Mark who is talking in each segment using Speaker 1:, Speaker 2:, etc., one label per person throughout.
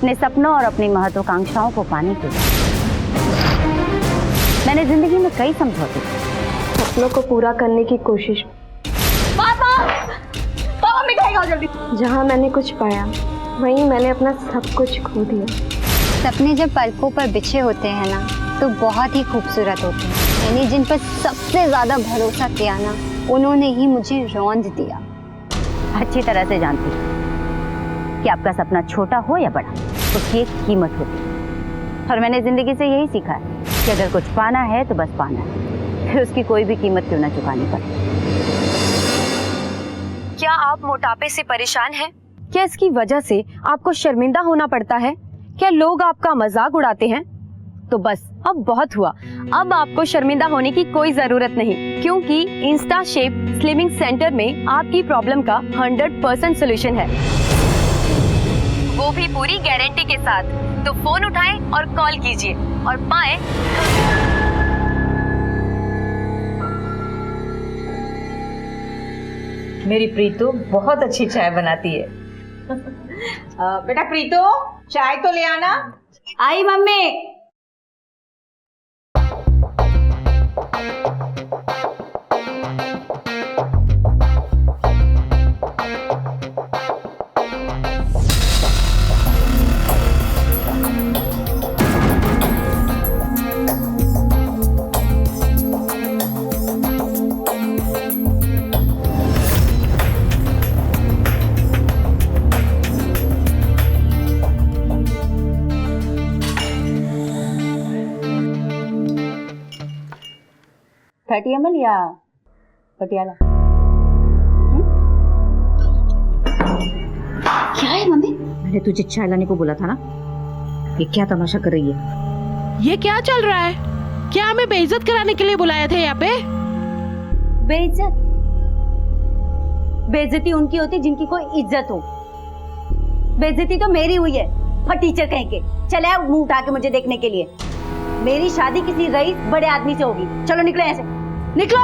Speaker 1: अपने सपनों और अपनी महत्वाकांक्षाओं को पाने के लिए। मैंने जिंदगी में कई समझौते किए,
Speaker 2: सपनों को पूरा करने की कोशिश।
Speaker 1: पापा, पापा मिठाई खाओ जल्दी।
Speaker 2: जहाँ मैंने कुछ पाया वहीं मैंने अपना सब कुछ खो दिया।
Speaker 3: सपने जब पलकों पर बिछे होते हैं ना तो बहुत ही खूबसूरत होते हैं। मैंने जिन पर सबसे ज्यादा भरोसा किया ना उन्होंने ही मुझे रौंद दिया।
Speaker 1: अच्छी तरह से जानती हूँ कि आपका सपना छोटा हो या बड़ा, उसकी एक कीमत होती है। और मैंने जिंदगी से यही सीखा है कि अगर कुछ पाना है तो बस पाना है, फिर उसकी कोई भी कीमत क्यों ना चुकानी पड़े।
Speaker 4: क्या आप मोटापे से परेशान हैं? क्या इसकी वजह से आपको शर्मिंदा होना पड़ता है? क्या लोग आपका मजाक उड़ाते हैं? तो बस अब बहुत हुआ। अब आपको शर्मिंदा होने की कोई जरूरत नहीं, क्योंकि इंस्टा शेप स्लिमिंग सेंटर में आपकी प्रॉब्लम का 100% सोल्यूशन है, वो भी पूरी गारंटी के साथ। तो फोन उठाएं और कॉल कीजिए और पाएं
Speaker 5: मेरी प्रीतु बहुत अच्छी चाय बनाती है। बेटा प्रीतु, चाय तो ले आना।
Speaker 1: आई मम्मी। ML या पटियाला? क्या है मम्मी? मैंने तुझे चाय लाने को बोला था ना। ये क्या तमाशा कर रही है?
Speaker 6: ये क्या चल रहा है? क्या हमें बेइज्जत कराने के लिए बुलाया था यहाँ पे?
Speaker 1: बेइज्जत? बेइज्जती उनकी होती जिनकी कोई इज्जत हो। बेइज्जती तो मेरी हुई है, फटीचर कहीं के। चले आओ मुंह उठा के मुझे देखने के लिए। मेरी शादी किसी रईस बड़े आदमी से होगी। चलो निकलो ऐसे, निकलो।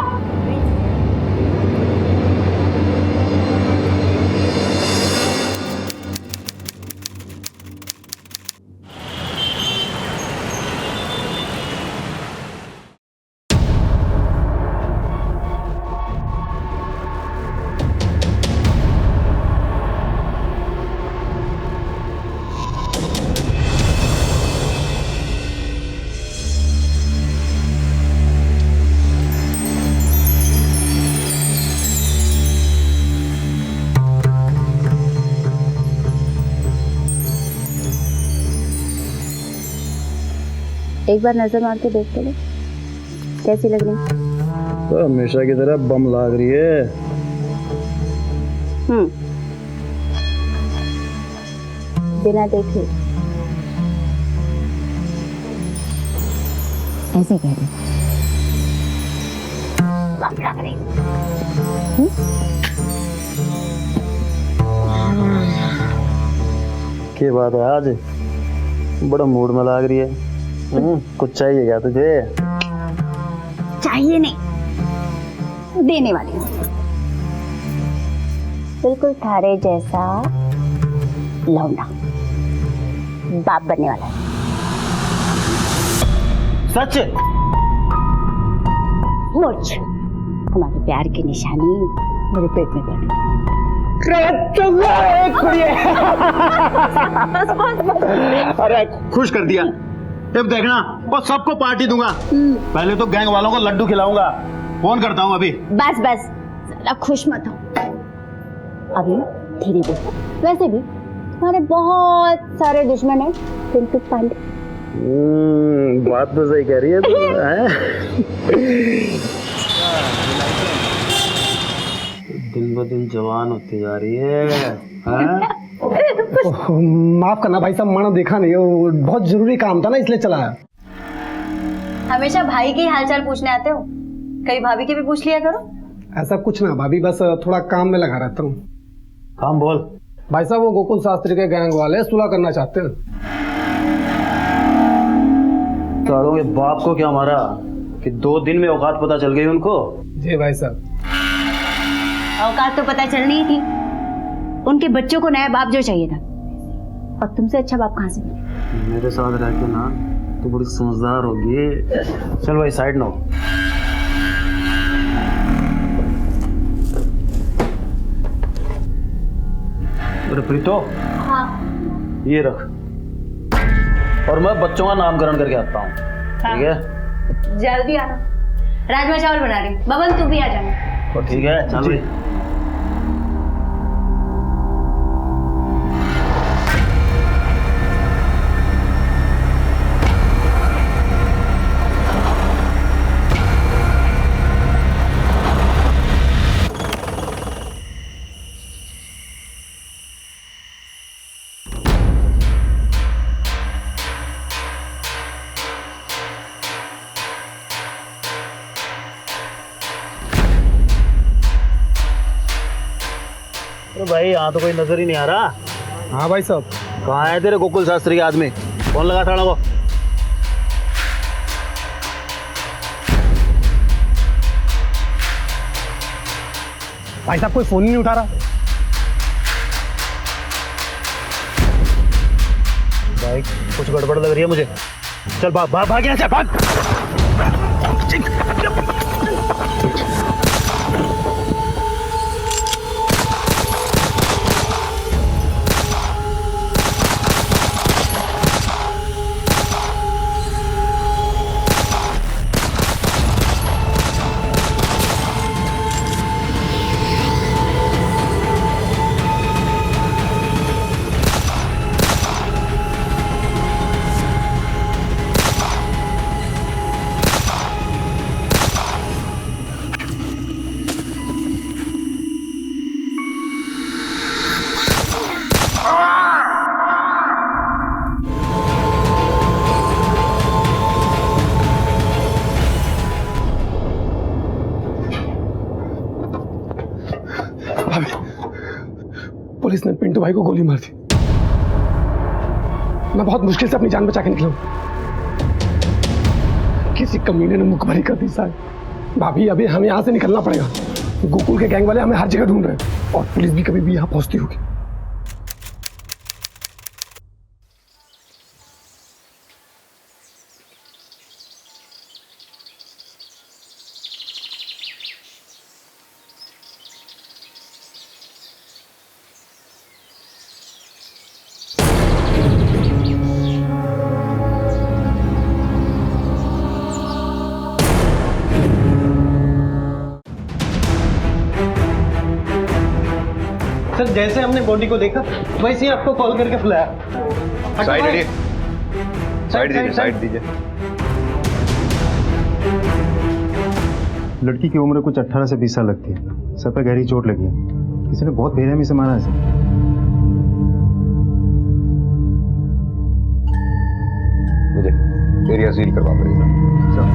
Speaker 1: एक बार नजर मार के देख तो लो, कैसी लग रही?
Speaker 7: तो हमेशा की तरह बम लाग रही है।
Speaker 1: बिना देखे ऐसे कह रही बम लग रही।
Speaker 7: क्या बात है, आज बड़ा मूड में लाग रही है। कुछ चाहिए क्या तुझे?
Speaker 1: चाहिए नहीं, देने वाली हूँ। बिल्कुल थारे जैसा लौंडा, बाप बनने वाला है।
Speaker 7: सच?
Speaker 1: मुझ हमारे प्यार की निशानी मेरे पेट में पड़।
Speaker 7: अरे खुश कर दिया। अब देखना, बस सबको पार्टी दूंगा। पहले तो गैंग वालों को लड्डू खिलाऊंगा। फोन करता हूँ अभी।
Speaker 1: बस बस, ज़रा खुश मत हो अभी, धीरे बोलो। वैसे भी तुम्हारे बहुत सारे दुश्मन हैं, पिंटू पांडे।
Speaker 7: बात तो सही कह रही है तू। दिन ब दिन जवान होती जा रही है।
Speaker 8: माफ करना भाई साहब, मैंने देखा नहीं, वो बहुत जरूरी काम था ना इसलिए चला है।
Speaker 1: हमेशा भाई के हालचाल पूछने आते हो, कई भाभी के भी पूछ लिया करो।
Speaker 8: ऐसा कुछ ना भाभी, बस थोड़ा काम में लगा रहता हूँ।
Speaker 7: काम बोल।
Speaker 8: भाई साहब, वो गोकुल शास्त्री के गैंग वाले सुलह करना चाहते हैं।
Speaker 7: सालों के बाप को क्या मारा कि 2 दिन में औकात पता चल गई उनको?
Speaker 8: जी भाई साहब।
Speaker 1: औकात तो पता चलनी ही थी, उनके बच्चों को नया बाप जो चाहिए था। और तुमसे अच्छा बाप कहाँ से मिले?
Speaker 7: मेरे साथ रह के ना तो बड़ी समझदार होगी। चल भाई साइड ना हो। अरे प्रीतो,
Speaker 1: हाँ
Speaker 7: ये रख, और मैं बच्चों का नामकरण करके आता हूँ। ठीक है?
Speaker 1: जल्दी आना, राजमा चावल बना रही हूँ। बबन तू भी आ जाना।
Speaker 7: तो ठीक है, चल भाई। भाई यहाँ तो कोई नजर ही नहीं आ रहा।
Speaker 8: हाँ भाई साहब।
Speaker 7: कहाँ है तेरे गोकुल शास्त्री के आदमी? फोन लगा थाना को।
Speaker 8: भाई साहब कोई फोन ही नहीं उठा रहा।
Speaker 7: भाई कुछ गड़बड़ लग रही है मुझे। चल भाग भाग भाग यहाँ से भाग।
Speaker 8: पुलिस ने पिंटू भाई को गोली मार दी। मैं बहुत मुश्किल से अपनी जान बचा के निकला हूं। किसी कमीने ने मुखबरी कर दी साहब। भाभी अभी हमें यहाँ से निकलना पड़ेगा। गोकुल के गैंग वाले हमें हर जगह ढूंढ रहे हैं और पुलिस भी कभी भी यहाँ पहुंचती होगी।
Speaker 9: सर जैसे हमने बॉडी को देखा वैसे ही आपको कॉल करके बुलाया।
Speaker 10: साइड दीजिए, साइड दीजिए, साइड दीजिए।
Speaker 11: लड़की की उम्र कुछ 18 से 20 साल लगती है। सर पर गहरी चोट लगी है। किसी ने बहुत बेरहमी से मारा है इसे।
Speaker 10: मुझे एरिया सील करवा पड़ेगा।
Speaker 11: सर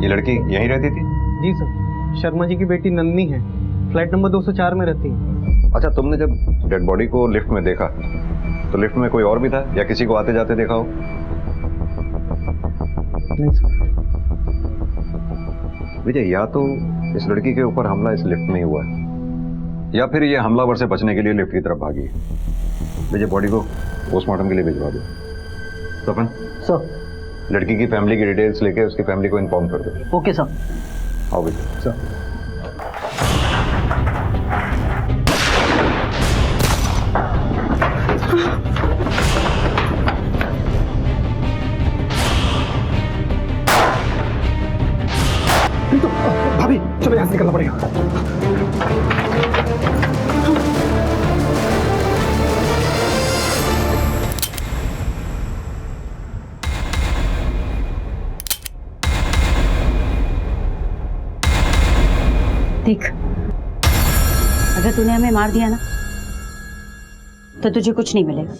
Speaker 10: ये लड़की यहीं रहती थी?
Speaker 9: जी सर, शर्मा जी की बेटी नंदनी है, फ्लैट नंबर 204 में रहती है।
Speaker 10: अच्छा, तुमने जब डेड बॉडी को लिफ्ट में देखा तो लिफ्ट में कोई और भी था या किसी को आते जाते देखा हो?
Speaker 9: नहीं सर।
Speaker 10: विजय, या तो इस लड़की के ऊपर हमला इस लिफ्ट में ही हुआ है या फिर ये हमलावर से बचने के लिए लिफ्ट की तरफ भागी है। विजय, बॉडी को पोस्टमार्टम के लिए भिजवा दो। सपन
Speaker 9: सर,
Speaker 10: लड़की की फैमिली की डिटेल्स लेके उसकी फैमिली को इन्फॉर्म कर दो।
Speaker 9: Okay sir.
Speaker 10: आओ विजय।
Speaker 9: सर
Speaker 8: तो भाभी चलो यहाँ से निकलना पड़ेगा।
Speaker 1: देख, अगर तूने हमें मार दिया ना तो तुझे कुछ नहीं मिलेगा,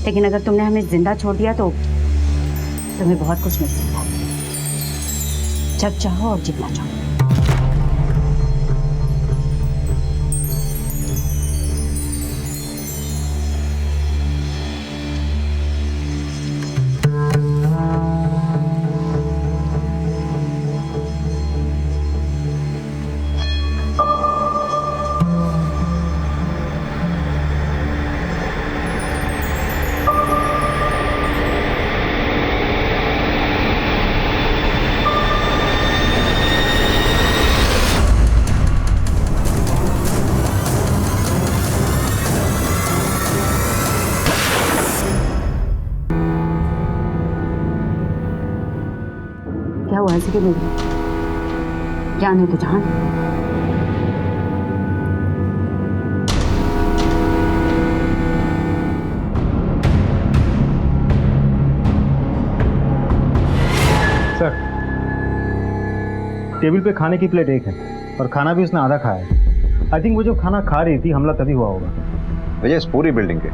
Speaker 1: लेकिन अगर तुमने हमें जिंदा छोड़ दिया तो तुम्हें बहुत कुछ मिल सकता है। जब चाहो और जितना चाहो। क्या हुआ ऐसे क्यों बोल रही? जान है तो जान।
Speaker 11: सर, टेबल पे खाने की प्लेट एक है और खाना भी उसने आधा खाया है। आई थिंक वो जो खाना खा रही थी हमला तभी हुआ होगा।
Speaker 10: भैया इस पूरी बिल्डिंग के,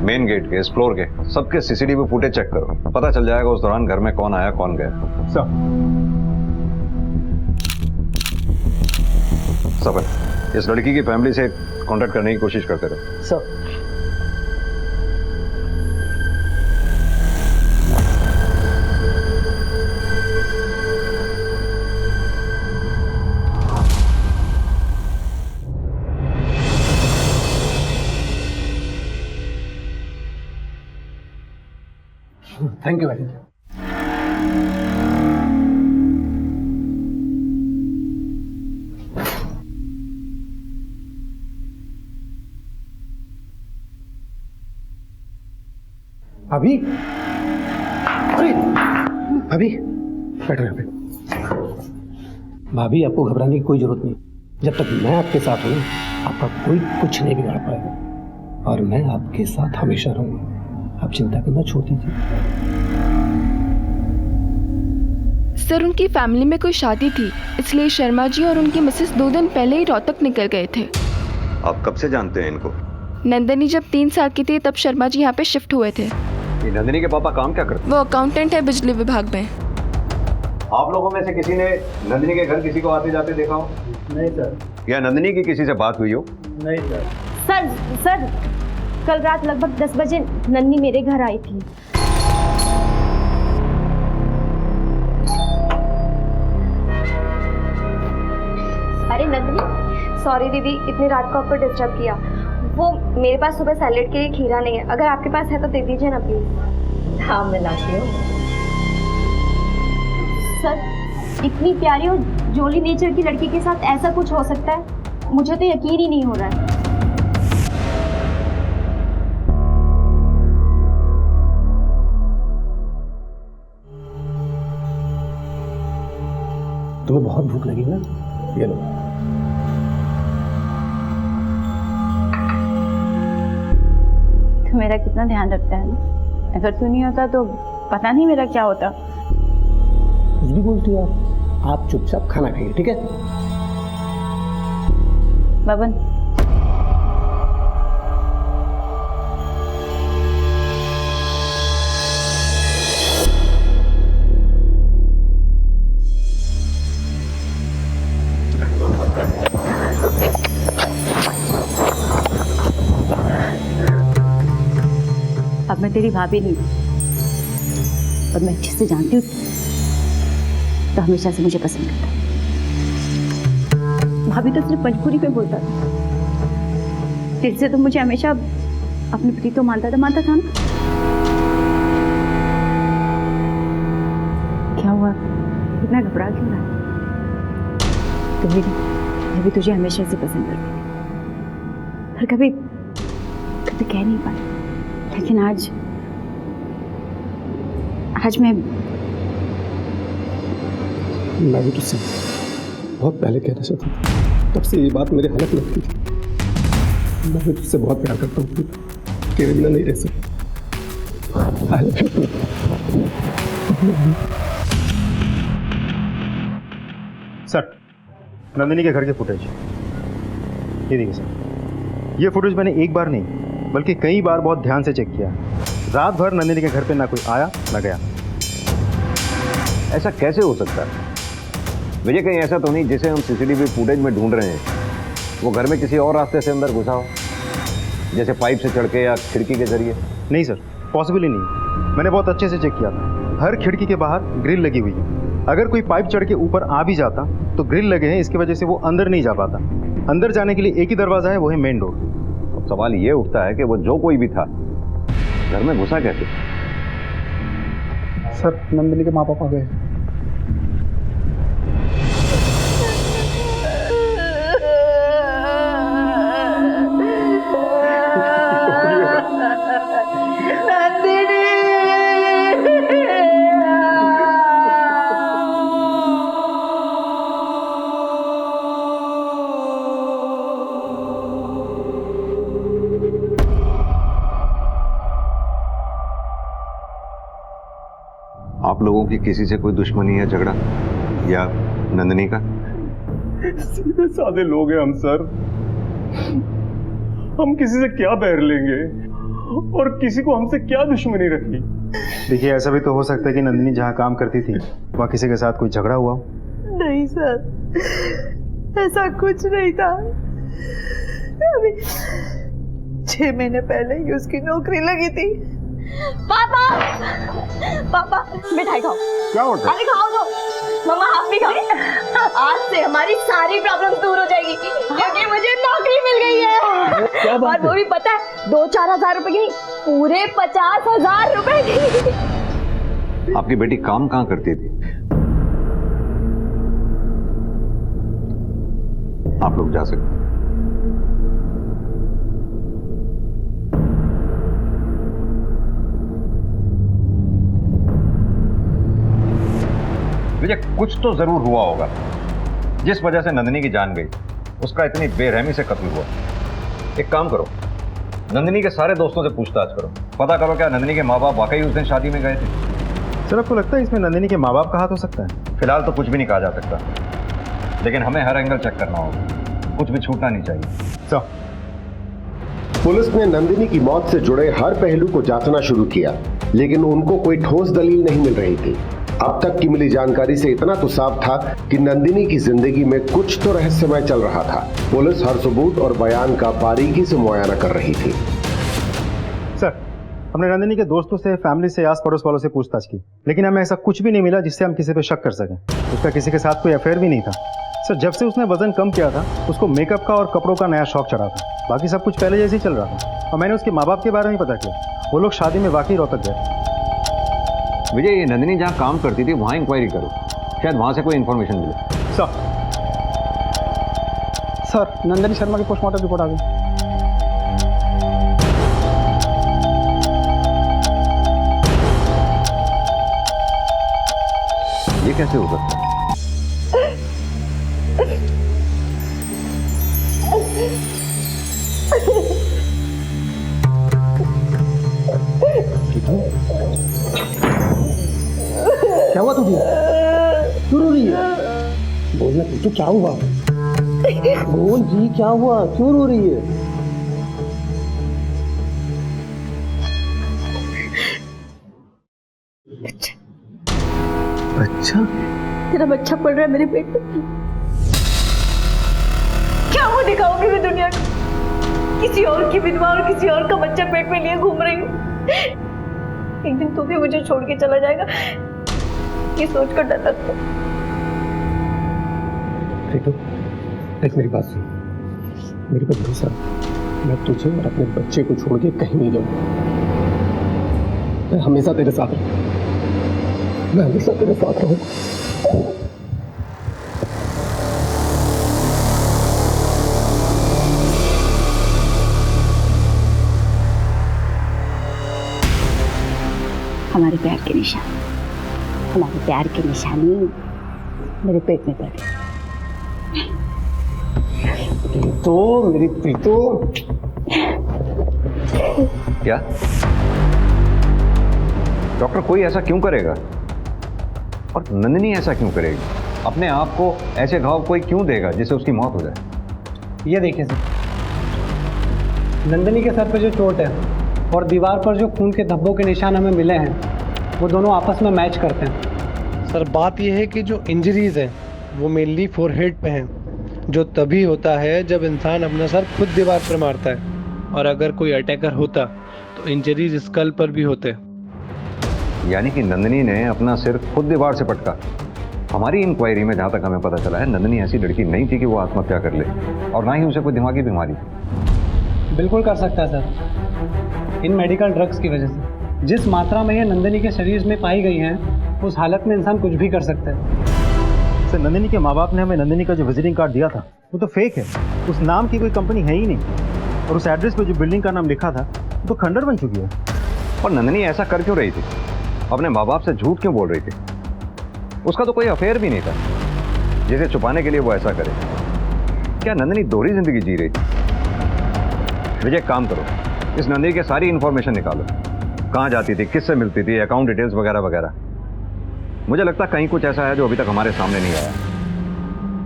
Speaker 10: मेन गेट के, इस फ्लोर के सबके सीसीटीवी फुटेज चेक करो, पता चल जाएगा उस दौरान घर में कौन आया कौन गया। सब इस लड़की की फैमिली से कांटेक्ट करने की कोशिश करते रहो।
Speaker 9: सर
Speaker 8: थैंक यू भाई। अभी अरे अभी बैठो यहाँ पे। भाभी आपको घबराने की कोई जरूरत नहीं। जब तक मैं आपके साथ हूँ आपका कोई कुछ नहीं बिगाड़ पाएगा और मैं आपके साथ हमेशा रहूंगा। आप चिंता करना छोड़ दीजिए।
Speaker 2: सर उनकी फैमिली में कोई शादी थी, इसलिए शर्मा जी और उनकी मिसेस 2 दिन पहले ही रोहतक निकल गए थे।
Speaker 10: आप कब से जानते हैं इनको?
Speaker 2: नंदनी जब 3 साल की थी तब शर्मा जी यहाँ पे शिफ्ट हुए थे।
Speaker 10: ये नंदिनी के पापा काम क्या करते?
Speaker 2: वो अकाउंटेंट है बिजली विभाग में।
Speaker 10: आप लोगों में से किसी ने नंदिनी के घर किसी को आते जाते देखा हो?
Speaker 9: नहीं सर।
Speaker 10: या नंदिनी की किसी से बात हुई हो?
Speaker 9: नहीं सर।
Speaker 2: सर कल रात लगभग 10 बजे नन्नी मेरे घर आई थी। अरे नंदिनी, सॉरी दीदी इतनी रात को आपको डिस्टर्ब किया। वो मेरे पास सुबह सैलेड के लिए खीरा नहीं है, अगर आपके पास है तो दे दीजिए ना प्लीज।
Speaker 5: हाँ मैं लाती हूँ।
Speaker 2: सर इतनी प्यारी और जोली नेचर की लड़की के साथ ऐसा कुछ हो सकता है? मुझे तो यकीन ही नहीं हो रहा है।
Speaker 8: तुम्हें बहुत भूख लगी ना, ये लो।
Speaker 1: तो मेरा कितना ध्यान रखता है ना। अगर तू नहीं होता तो पता नहीं मेरा क्या होता।
Speaker 8: कुछ भी बोलती हो आप चुपचाप खाना खाइए, ठीक है?
Speaker 1: बबन अब मैं तेरी भाभी नहीं और मैं अच्छे से जानती हूँ तो हमेशा से मुझे पसंद करता। भाभी तो सिर्फ मजबूरी में बोलता था, तेरे से तो मुझे हमेशा अपनी प्रीतो मानता था ना। क्या हुआ, इतना घबरा क्यों रहा? कभी मैं भी तुझे हमेशा से पसंद करती पर कभी कभी कह नहीं पाई। लेकिन आज मैं
Speaker 8: भी तुझसे बहुत पहले कहना चाहता था, तब से ये बात मेरे हालत लगती थी। मैं भी तुझसे बहुत प्यार करता हूँ, तेरे बिना नहीं रह सकता।
Speaker 11: सर, नंदिनी के घर के फुटेज ये देखिए सर। ये फुटेज मैंने एक बार नहीं बल्कि कई बार बहुत ध्यान से चेक किया। रात भर नंदिनी के घर पे ना कोई आया ना गया।
Speaker 10: ऐसा कैसे हो सकता है विजय? कहीं ऐसा तो नहीं जिसे हम सीसीटीवी फुटेज में ढूंढ रहे हैं वो घर में किसी और रास्ते से अंदर घुसा हो, जैसे पाइप से चढ़ के या खिड़की के जरिए?
Speaker 11: नहीं सर, पॉसिबल ही नहीं। मैंने बहुत अच्छे से चेक किया था। हर खिड़की के बाहर ग्रिल लगी हुई है। अगर कोई पाइप चढ़ के ऊपर आ भी जाता तो ग्रिल लगे हैं, इसकी वजह से वो अंदर नहीं जा पाता। अंदर जाने के लिए एक ही दरवाजा है, वो है मेन डोर।
Speaker 10: अब सवाल ये उठता है कि वो जो कोई भी था घर में घुसा कैसे?
Speaker 11: सर, नंदिनी के माँ पापा गए।
Speaker 10: आप लोगों की किसी से कोई दुश्मनी है, झगड़ा या नंदिनी का?
Speaker 8: सीधे साधे लोग हैं हम सर, हम किसी से क्या बैर लेंगे और किसी को हमसे क्या दुश्मनी रखी।
Speaker 11: देखिए, ऐसा भी तो हो सकता है कि नंदिनी जहाँ काम करती थी वहाँ किसी के साथ कोई झगड़ा हुआ हो।
Speaker 6: नहीं सर, ऐसा कुछ नहीं था। अभी 6 महीने ही उसकी नौकरी लगी थी।
Speaker 2: पापा पापा मिठाई खाओ।
Speaker 7: क्या होता है?
Speaker 2: अरे खाओ तो। मम्मा आप भी खाओ। आज से हमारी सारी प्रॉब्लम दूर हो जाएगी क्योंकि मुझे नौकरी मिल गई है।
Speaker 7: क्या बात
Speaker 2: और वो भी पता है 2-4 हजार रुपए की नहीं, पूरे 50,000 रुपए की।
Speaker 10: आपकी बेटी काम कहाँ करती थी? आप लोग जा सकते हैं। विजय, कुछ तो जरूर हुआ होगा जिस वजह से नंदिनी की जान गई, उसका इतनी बेरहमी से कत्ल हुआ। एक काम करो, नंदिनी के सारे दोस्तों से पूछताछ करो, पता करो क्या नंदिनी के माँ बाप वाकई उस दिन शादी में गए थे।
Speaker 11: सर, आपको लगता है इसमें नंदिनी के माँ बाप का हाथ हो सकता है?
Speaker 10: फिलहाल तो कुछ भी नहीं कहा जा सकता, लेकिन हमें हर एंगल चेक करना होगा, कुछ भी छूटना नहीं चाहिए।
Speaker 11: सर,
Speaker 12: पुलिस ने नंदिनी की मौत से जुड़े हर पहलू को जांचना शुरू किया, लेकिन उनको कोई ठोस दलील नहीं मिल रही थी। अब तक की मिली जानकारी से इतना तो साफ था कि नंदिनी की जिंदगी में कुछ तो रहस्यमय चल रहा था। पुलिस हर सबूत और बयान का बारीकी से मुआयना कर रही थी।
Speaker 11: सर, हमने नंदिनी के दोस्तों से, फैमिली से, आस पड़ोस वालों से पूछताछ की, लेकिन हमें ऐसा कुछ भी नहीं मिला जिससे हम किसी पे शक कर सकें। उसका किसी के साथ कोई अफेयर भी नहीं था। सर, जब से उसने वजन कम किया था उसको मेकअप का और कपड़ों का नया शौक चढ़ा था। बाकी सब कुछ पहले जैसे ही चल रहा था। और मैंने उसके माँ बाप के बारे में पता किया, वो लोग शादी में वाकई रोहतक गए।
Speaker 10: विजय, ये नंदिनी जहाँ काम करती थी वहाँ इंक्वायरी करो, शायद वहाँ से कोई इन्फॉर्मेशन मिले।
Speaker 9: सर, नंदिनी शर्मा की पोस्टमार्टम रिपोर्ट आ गई।
Speaker 10: ये कैसे हो सकता है?
Speaker 9: क्या हुआ तुझे? क्यों रो रही है? बोलना तो क्या हुआ? बोल जी, क्या हुआ? क्यों रो रही है?
Speaker 6: बच्चा? तेरा बच्चा पड़ रहा है मेरे पेट में। क्या वो दिखाऊंगी मैं दुनिया को? किसी और की विधवा और किसी और का बच्चा पेट में लिए घूम रही हूँ। एक दिन तू भी मुझे छोड़ के चला जाएगा, ये सोच कर डर लगता है।
Speaker 8: देख मेरी बात सुन, मेरे पर भरोसा, मैं तुझे और अपने बच्चे को छोड़ के कहीं नहीं जाऊंगा। मैं हमेशा तेरे साथ रहूंगा, मैं हमेशा तेरे साथ रहूंगा।
Speaker 1: हमारे प्यार के निशान, हमारे प्यार की निशानी मेरे पेट में पड़ गई।
Speaker 9: तो मेरी प्रीतो।
Speaker 10: क्या डॉक्टर, कोई ऐसा क्यों करेगा? और नंदिनी ऐसा क्यों करेगी? अपने आप को ऐसे घाव कोई क्यों देगा जिससे उसकी मौत हो जाए?
Speaker 9: ये देखिए सर, नंदिनी के सर पे जो चोट है और दीवार पर जो खून के धब्बों के निशान हमें मिले हैं, वो दोनों आपस में मैच करते हैं।
Speaker 13: सर, बात यह है कि जो इंजरीज हैं वो मेनली फोरहेड पे हैं, जो तभी होता है जब इंसान अपना सर खुद दीवार पर मारता है, और अगर कोई अटैकर होता तो इंजरीज स्कल पर भी होते।
Speaker 10: यानी कि नंदिनी ने अपना सिर खुद दीवार से पटका। हमारी इंक्वायरी में जहाँ तक हमें पता चला है, नंदिनी ऐसी लड़की नहीं थी कि वो आत्महत्या कर ले, और ना ही उसे कोई दिमागी बीमारी थी।
Speaker 9: बिल्कुल कर सकता है सर, इन मेडिकल ड्रग्स की वजह से। जिस मात्रा में ये नंदिनी के शरीर में पाई गई हैं, उस हालत में इंसान कुछ भी कर सकता है।
Speaker 11: सर, नंदिनी के माँ बाप ने हमें नंदिनी का जो विजिटिंग कार्ड दिया था वो तो फेक है। उस नाम की कोई कंपनी है ही नहीं, और उस एड्रेस पे जो बिल्डिंग का नाम लिखा था वो तो खंडर बन चुकी है।
Speaker 10: और नंदिनी ऐसा कर क्यों रही थी? अपने माँ बाप से झूठ क्यों बोल रही थी? उसका तो कोई अफेयर भी नहीं था जिसे छुपाने के लिए वो ऐसा करे। क्या नंदिनी दोहरी जिंदगी जी रही थी? विजय, काम करो, इस नंदिनी की सारी इंफॉर्मेशन निकालो। कहाँ जाती थी, किससे मिलती थी, अकाउंट डिटेल्स वगैरह वगैरह। मुझे लगता है कहीं कुछ ऐसा है जो अभी तक हमारे सामने नहीं आया।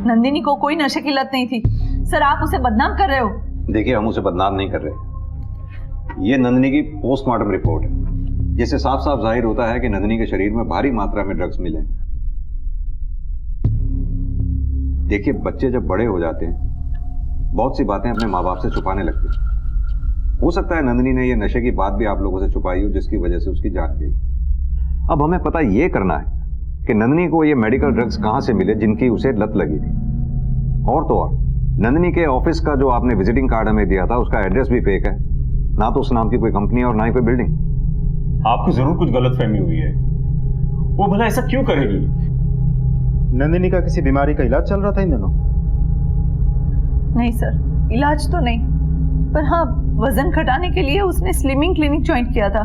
Speaker 6: नंदिनी को कोई नशे की लत नहीं थी सर, आप उसे बदनाम कर रहे हो।
Speaker 10: देखिए, हम उसे बदनाम नहीं कर रहे। ये नंदिनी की पोस्टमार्टम रिपोर्ट है, जिससे साफ साफ जाहिर होता है कि नंदिनी के शरीर में भारी मात्रा में ड्रग्स मिले। देखिए, बच्चे जब बड़े हो जाते हैं बहुत सी बातें अपने माँ बाप से छुपाने लगते हैं। हो सकता है नंदिनी ने ये नशे की बात भी आप लोगों से छुपाई हो, जिसकी वजह से उसकी जान गई। अब हमें पता ये करना है कि नंदिनी को ये मेडिकल ड्रग्स कहां से मिले जिनकी उसे लत लगी थी। और तो और नंदिनी के ऑफिस का जो आपने विजिटिंग कार्ड हमें दिया था उसका एड्रेस भी फेक है, ना तो उस नाम की कोई कंपनी और ना ही कोई बिल्डिंग।
Speaker 14: आपको जरूर कुछ गलतफहमी हुई है। वो भला ऐसा क्यों करेगी?
Speaker 11: नंदिनी का किसी बीमारी का इलाज चल रहा था इन दिनों?
Speaker 6: नहीं सर, इलाज तो नहीं, पर हाँ वजन घटाने के लिए उसने स्लिमिंग क्लिनिक ज्वाइन किया था।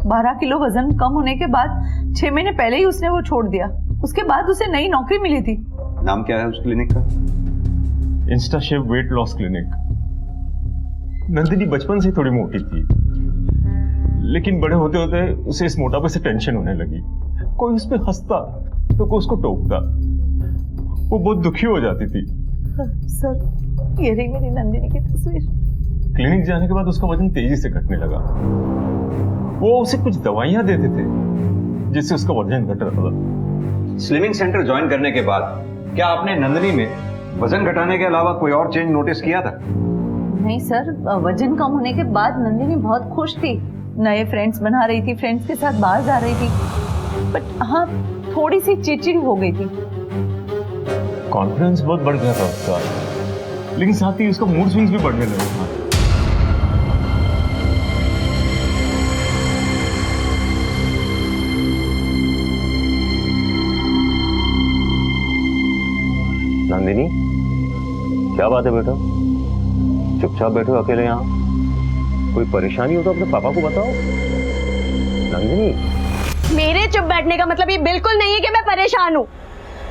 Speaker 6: बारह किलो वजन कम होने के बाद 6 महीने पहले ही उसने वो छोड़ दिया। उसके बाद उसे नई नौकरी मिली थी।
Speaker 10: नाम क्या है उस क्लिनिक का?
Speaker 14: Insta chef weight loss clinic. Nandini बचपन से थोड़ी मोटी थी, लेकिन बड़े होते होते उसे इस मोटापे से टेंशन होने लगी। कोई उस पर हंसता तो कोई उसको टोकता, वो बहुत दुखी हो जाती थी।
Speaker 6: सर, ये रही मेरी नंदिनी की तस्वीर।
Speaker 14: क्लिनिक जाने के बाद उसका वजन तेजी से घटने लगा। वो उसे कुछ दवाइयां देते थे जिससे उसका वजन घट रहा था।
Speaker 10: स्लिमिंग सेंटर ज्वाइन करने के बाद क्या आपने नंदिनी में वजन घटाने के अलावा कोई और चेंज नोटिस किया था?
Speaker 6: नहीं सर, वजन कम होने के बाद नंदिनी बहुत खुश थी, नए फ्रेंड्स बना रही थी, फ्रेंड्स के साथ बाहर जा रही थी। बट हाँ, थोड़ी सी चिड़चिड़ी हो गई थी।
Speaker 14: कॉन्फिडेंस बहुत बढ़ गया था उसका, लेकिन साथ ही उसका मूड स्विंग्स भी बढ़ने लगे था।
Speaker 15: नंदिनी, क्या बात है बेटा? चुपचाप बैठो अकेले यहाँ। कोई परेशानी हो तो अपने पापा को बताओ। नंदिनी,
Speaker 4: मेरे चुप बैठने का मतलब ये बिल्कुल नहीं है कि मैं परेशान हूँ।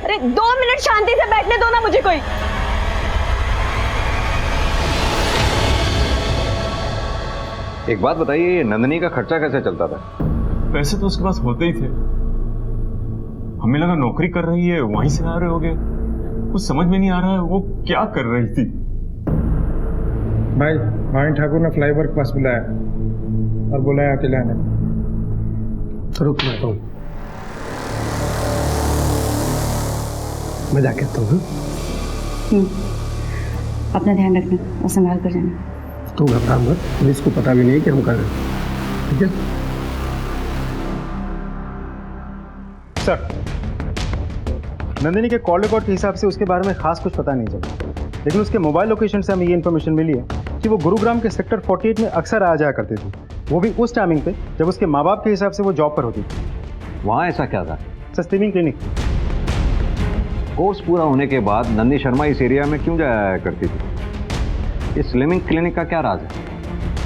Speaker 4: अरे 2 मिनट शांति से बैठने दो ना मुझे कोई।
Speaker 10: एक बात बताइए, नंदिनी का खर्चा कैसे चलता था?
Speaker 14: पैसे तो उसके पास होते ही थे। हमें लगा नौकरी कर रही है, वहीं से आ रहे होगे। कुछ समझ में नहीं आ रहा है वो क्या कर रही थी।
Speaker 13: भाई, भाई ठाकुर ने फ्लाईओवर के पास बुलाया और बुलाया अकेले आने।
Speaker 8: तो रुक मैं कहूँ, मैं जाके आता हूँ।
Speaker 1: अपना ध्यान रखना और संभाल कर जाना।
Speaker 8: तू घबरा मत, पुलिस को पता भी नहीं कि हम कर रहे हैं, ठीक है?
Speaker 11: सर, नंदिनी के कॉल रिकॉर्ड के हिसाब से उसके बारे में खास कुछ पता नहीं चला, लेकिन उसके मोबाइल लोकेशन से हमें ये इन्फॉर्मेशन मिली है कि वो गुरुग्राम के सेक्टर 48 में अक्सर आ जाया करती थी, वो भी उस टाइमिंग पे जब उसके माँ बाप के हिसाब से वो जॉब पर होती थी।
Speaker 10: वहाँ ऐसा क्या था?
Speaker 11: Slimming clinic.
Speaker 10: कोर्स पूरा होने के बाद नंदिनी शर्मा इस एरिया में क्यों जाया करती थी? इस स्लिमिंग क्लिनिक का क्या राज है?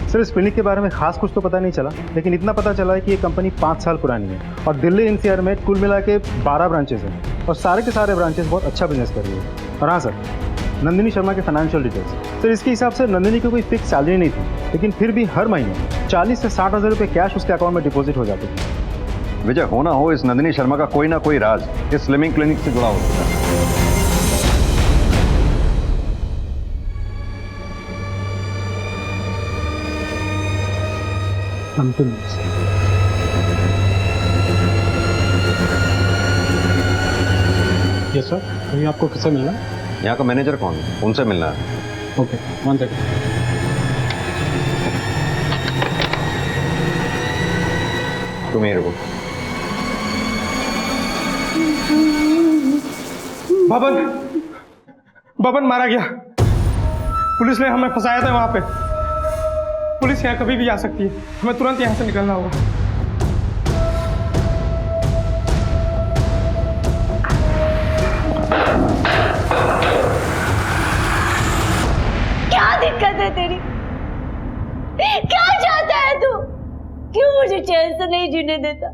Speaker 11: सर, इस क्लिनिक के बारे में खास कुछ तो पता नहीं चला, लेकिन इतना पता चला है कि ये कंपनी 5 साल पुरानी है और दिल्ली एनसीआर में कुल मिला के 12 ब्रांचेस हैं और सारे के सारे ब्रांचेस बहुत अच्छा बिजनेस कर रही है। और हाँ सर, नंदिनी शर्मा के फाइनेंशियल डिटेल्स। सर, इसके हिसाब से नंदिनी की कोई फिक्स सैलरी नहीं थी, लेकिन फिर भी हर महीने 40 से 60 हज़ार रुपये कैश उसके अकाउंट में डिपॉजिट हो जाते थे।
Speaker 10: विजय, होना हो इस नंदिनी शर्मा का कोई ना कोई राज इस स्लिमिंग क्लिनिक से जुड़ा होता है।
Speaker 13: यस सर, अभी आपको किससे मिलना?
Speaker 10: यहाँ का मैनेजर कौन है? उनसे मिलना है।
Speaker 13: Okay, 1 second.
Speaker 10: तुम ही रुको।
Speaker 13: बबन मारा गया। पुलिस ने हमें फंसाया था वहां पे। पुलिस यहाँ कभी भी आ सकती है, हमें तुरंत यहाँ से निकलना होगा।
Speaker 6: क्या दिक्कत है तेरी? क्या चाहता है तू? क्यों मुझे चैन से नहीं जीने देता?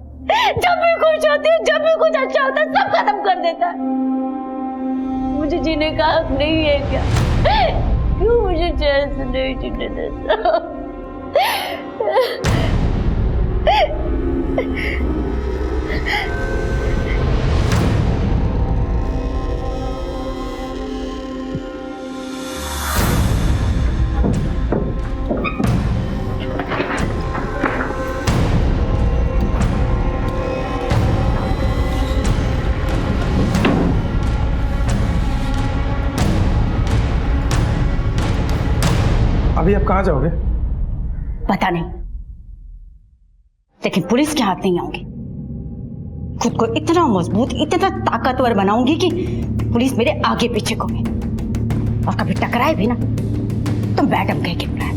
Speaker 6: जब भी खुश होती हूँ, जब भी कुछ अच्छा होता है, सब खत्म कर देता है। मुझे जीने का हक नहीं है क्या? क्यों मुझे चैन से नहीं जीने देता?
Speaker 9: अभी आप कहाँ जाओगे?
Speaker 1: पता नहीं, लेकिन पुलिस के हाथ नहीं आऊंगी। खुद को इतना मजबूत, इतना ताकतवर बनाऊंगी कि पुलिस मेरे आगे पीछे घूमे, और कभी टकराए भी ना तो मैडम कह के बुलाए।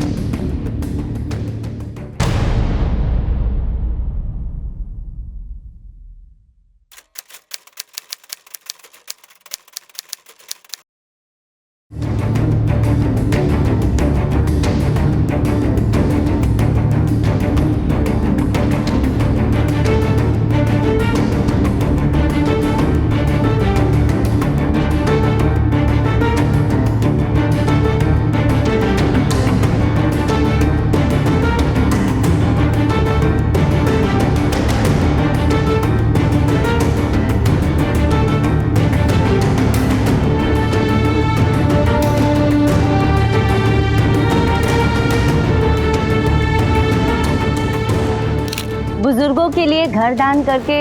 Speaker 1: बुजुर्गों के लिए घर दान करके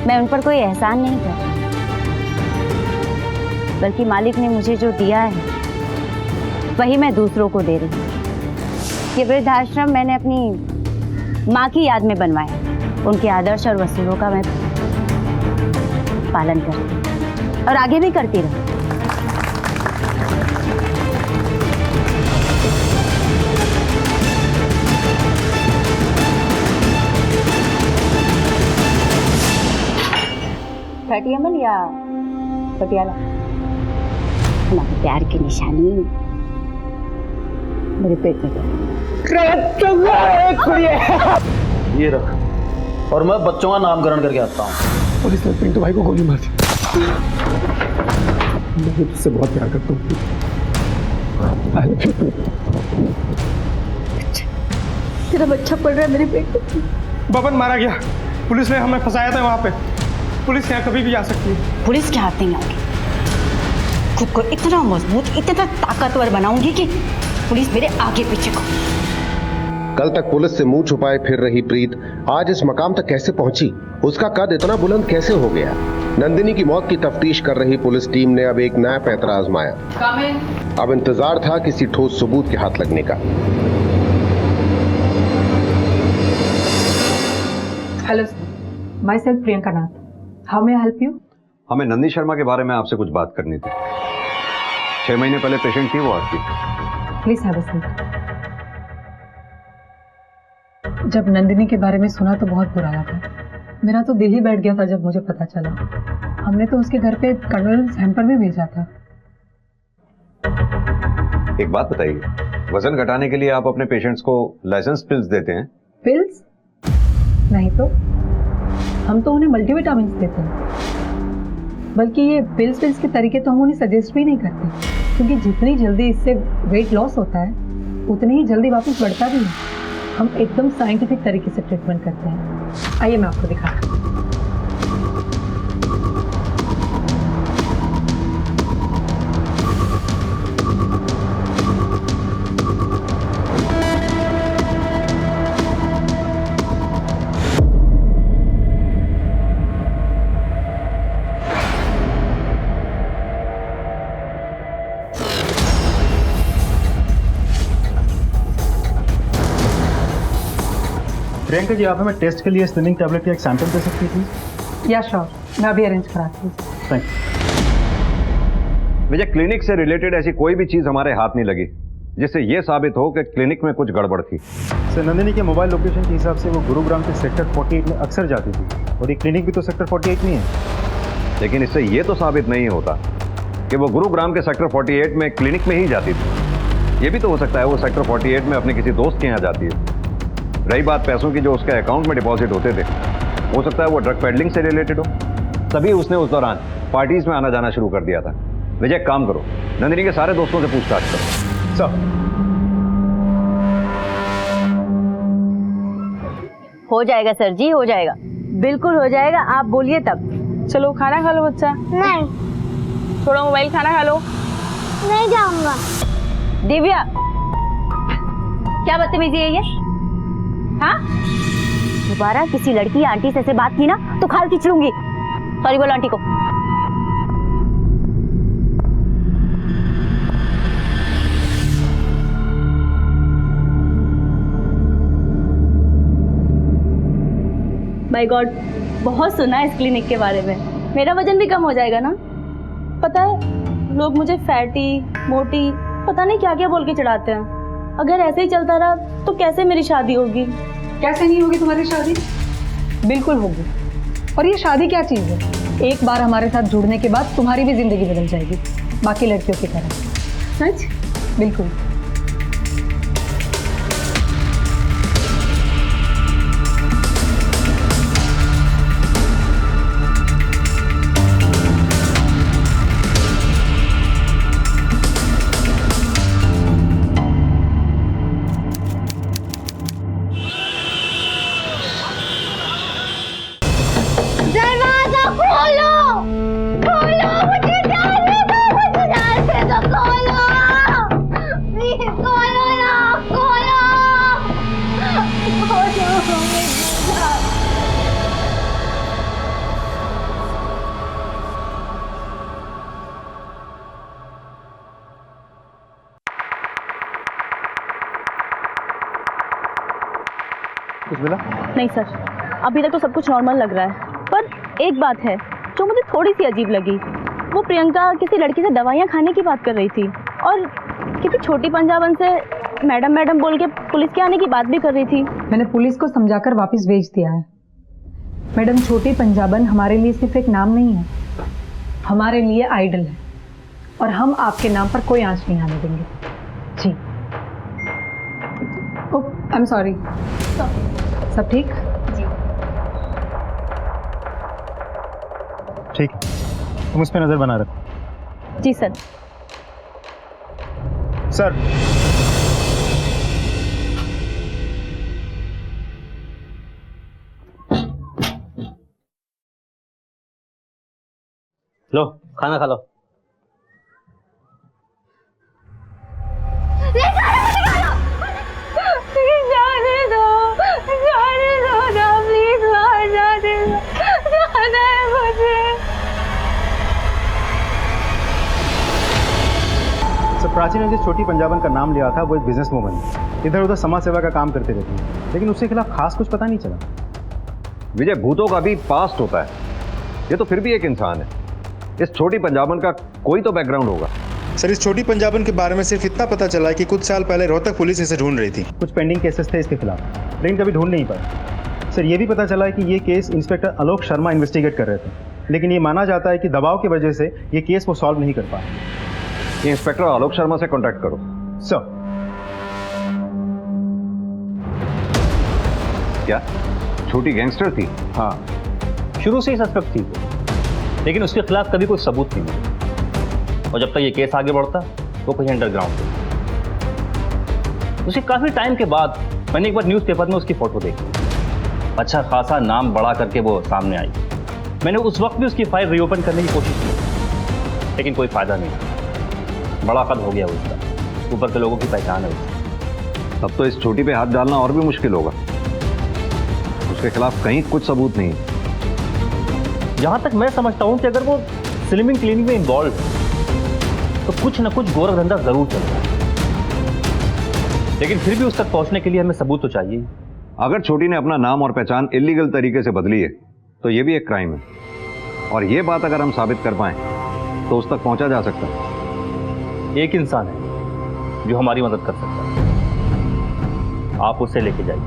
Speaker 1: मैं उन पर कोई एहसान नहीं करता, बल्कि मालिक ने मुझे जो दिया है वही मैं दूसरों को दे रही हूँ। ये वृद्धाश्रम मैंने अपनी माँ की याद में बनवाया। उनके आदर्श और वसूलों का मैं पालन करती और आगे भी करती रहूँ। अमन या पटियाला, हमारे प्यार की निशानी मेरे पेट में।
Speaker 9: ये रख, और मैं बच्चों का नामकरण करके आता हूँ।
Speaker 8: पुलिस ने पिंटू भाई को गोली मार दी। मैं तुझसे बहुत प्यार करता हूँ।
Speaker 6: तेरा बच्चा पड़ रहा है मेरे पेट में।
Speaker 9: बबन मारा गया, पुलिस ने हमें फंसाया था वहां पे। पुलिस यहाँ कभी भी आ सकती है।
Speaker 1: पुलिस के हाथ नहीं आऊंगी। खुद को इतना मजबूत, इतना ताकतवर बनाऊंगी कि पुलिस मेरे आगे पीछे को।
Speaker 12: कल तक पुलिस से मुंह छुपाए फिर रही प्रीत आज इस मकाम तक कैसे पहुंची? उसका कद इतना बुलंद कैसे हो गया? नंदिनी की मौत की तफ्तीश कर रही पुलिस टीम ने अब एक नया पैंतरा आजमाया। अब इंतजार था किसी ठोस सबूत के हाथ लगने का।
Speaker 5: Hello sir, my self Priyanka Nath. How may I help you?
Speaker 10: हमें नंदी शर्मा के बारे में आपसे कुछ बात करनी थी। 6 महीने पहले पेशेंट थी वो आपकी।
Speaker 5: Please have a seat. जब नंदिनी के बारे में सुना तो बहुत बुरा लगा। मेरा तो दिल ही बैठ गया था जब मुझे पता चला। हमने तो उसके घर पे कंडोलेंस हैम्पर भी भेजा था।
Speaker 10: एक बात बताइए, वजन घटाने के लिए आप अपने पेशेंट्स को लाइसेंस पिल्स देते हैं?
Speaker 5: पिल्स? नहीं तो, हम तो उन्हें मल्टीविटामिन देते हैं। बल्कि ये पिल्स के तरीके तो हम उन्हें सजेस्ट भी नहीं करते, क्योंकि जितनी जल्दी इससे वेट लॉस होता है उतनी ही जल्दी वापस बढ़ता भी है। हम एकदम साइंटिफिक तरीके से ट्रीटमेंट करते हैं। आइए मैं आपको दिखाता हूँ।
Speaker 11: प्रियंका जी, आप हमें टेस्ट के लिए स्लिनिंग टैबलेट का एक सैंपल दे सकती थी?
Speaker 5: या श्योर, मैं अभी अरेंज कराती हूँ।
Speaker 11: Thank you.
Speaker 10: मुझे क्लिनिक से रिलेटेड ऐसी कोई भी चीज हमारे हाथ नहीं लगी जिससे यह साबित हो कि क्लिनिक में कुछ गड़बड़ थी।
Speaker 11: सर, नंदिनी के मोबाइल लोकेशन के हिसाब से वो गुरुग्राम के सेक्टर 48 में अक्सर जाती थी, और ये क्लिनिक भी तो सेक्टर 48 में है।
Speaker 10: लेकिन इससे यह तो साबित नहीं होता कि वो गुरुग्राम के सेक्टर 48 में क्लिनिक में ही जाती थी। ये भी तो हो सकता है वो सेक्टर 48 में अपने किसी दोस्त के यहाँ जाती है। रही बात पैसों की जो उसके अकाउंट में डिपॉजिट होते थे, हो सकता है वो ड्रग पेडलिंग से रिलेटेड हो, तभी उसने उस दौरान पार्टीज में आना जाना शुरू कर दिया था। विजय, काम करो, नंदिनी के सारे दोस्तों से पूछताछ करो।
Speaker 11: सर,
Speaker 1: हो जाएगा सर जी, हो जाएगा, बिल्कुल हो जाएगा, आप बोलिए तब।
Speaker 6: चलो खाना खा लो बच्चा।
Speaker 3: नहीं,
Speaker 6: थोड़ा मोबाइल खाना खा लो।
Speaker 3: नहीं जाऊंगा।
Speaker 1: दिव्या, क्या बदतमीजी है ये? हाँ, दोबारा किसी लड़की या आंटी से ऐसे बात की ना तो खाल खींच लूंगी। सॉरी बोलो आंटी को।
Speaker 6: माय गॉड, बहुत सुना है इस क्लिनिक के बारे में। मेरा वजन भी कम हो जाएगा ना? पता है, लोग मुझे फैटी, मोटी, पता नहीं क्या क्या बोल के चढ़ाते हैं। अगर ऐसे ही चलता रहा तो कैसे मेरी शादी होगी?
Speaker 5: कैसे नहीं होगी तुम्हारी शादी? बिल्कुल होगी। और ये शादी क्या चीज़ है? एक बार हमारे साथ जुड़ने के बाद तुम्हारी भी जिंदगी बदल जाएगी, बाकी लड़कियों की तरह।
Speaker 6: सच?
Speaker 5: बिल्कुल।
Speaker 3: दरवाजा खोलो, खोलो, मुझे जाने दो, मुझे जाने दो, खोलो, प्लीज खोलो ना, खोलो, खोलो,
Speaker 11: कुछ मिला?
Speaker 6: नहीं सर, अभी तक तो सब कुछ नॉर्मल लग रहा है, पर एक बात है जो मुझे थोड़ी सी अजीब लगी। वो प्रियंका किसी लड़की से दवाइयाँ खाने की बात कर रही थी और किसी छोटी पंजाबन से मैडम मैडम बोल के पुलिस के आने की बात भी कर रही थी।
Speaker 5: मैंने पुलिस को समझाकर वापस भेज दिया है। मैडम, छोटी पंजाबन हमारे लिए सिर्फ एक नाम नहीं है, हमारे लिए आइडल है और हम आपके नाम पर कोई आंच नहीं आने देंगे। जी। ओह, आई एम सॉरी। सब ठीक?
Speaker 11: ठीक, तुम उस पर नजर बना रखो।
Speaker 6: जी सर।
Speaker 11: सर,
Speaker 15: लो खाना खा लो।
Speaker 3: जाने दो ना, प्लीज बाहर जाने दो, जाना है मुझे।
Speaker 11: सर, प्राची ने जिस छोटी पंजाबन का नाम लिया था वो एक बिजनेस वूमन है, इधर उधर समाज सेवा का काम करती रहती है, लेकिन उसके खिलाफ खास कुछ पता नहीं चला।
Speaker 10: विजय, भूतों का भी पास्ट होता है, ये तो फिर भी एक इंसान है। इस छोटी पंजाबन का कोई तो बैकग्राउंड होगा।
Speaker 11: सर, इस छोटी पंजाबन के बारे में सिर्फ इतना पता चला है कि कुछ साल पहले रोहतक पुलिस इसे ढूंढ रही थी। कुछ पेंडिंग केसेस थे इसके खिलाफ, लेकिन कभी ढूंढ नहीं पाए। सर, ये भी पता चला है कि ये case inspector Alok Sharma investigate कर रहे थे, लेकिन ये माना जाता है कि दबाव की वजह से ये केस वो सॉल्व नहीं कर पाए।
Speaker 10: ये इंस्पेक्टर आलोक शर्मा से कांटेक्ट करो।
Speaker 11: सर।
Speaker 10: क्या छोटी गैंगस्टर थी?
Speaker 15: हाँ, शुरू से ही सस्पेक्ट थी, लेकिन उसके खिलाफ कभी कोई सबूत नहीं मिला, और जब तक ये केस आगे बढ़ता वो कहीं अंडरग्राउंड थी। उसे काफी टाइम के बाद मैंने एक बार न्यूज़पेपर में उसकी फोटो देखी, अच्छा खासा नाम बड़ा करके वो सामने आई। मैंने उस वक्त भी उसकी फाइल रीओपन करने की कोशिश की, लेकिन कोई फायदा नहीं, बड़ा कद हो गया उसका, ऊपर के लोगों की पहचान है उसकी।
Speaker 10: अब तो इस छोटी पे हाथ डालना और भी मुश्किल होगा, उसके खिलाफ कहीं कुछ सबूत नहीं।
Speaker 15: जहां तक मैं समझता हूं कि अगर वो स्लिमिंग क्लिनिक में इन्वॉल्व है तो कुछ न कुछ गोरख धंधा जरूर चल रहा है, लेकिन फिर भी उस तक पहुंचने के लिए हमें सबूत तो चाहिए।
Speaker 10: अगर छोटी ने अपना नाम और पहचान इलीगल तरीके से बदली है तो ये भी एक क्राइम है, और ये बात अगर हम साबित कर पाएं तो उस तक पहुंचा जा सकता है।
Speaker 15: एक इंसान है जो हमारी मदद कर सकता है, आप उसे लेके जाइए,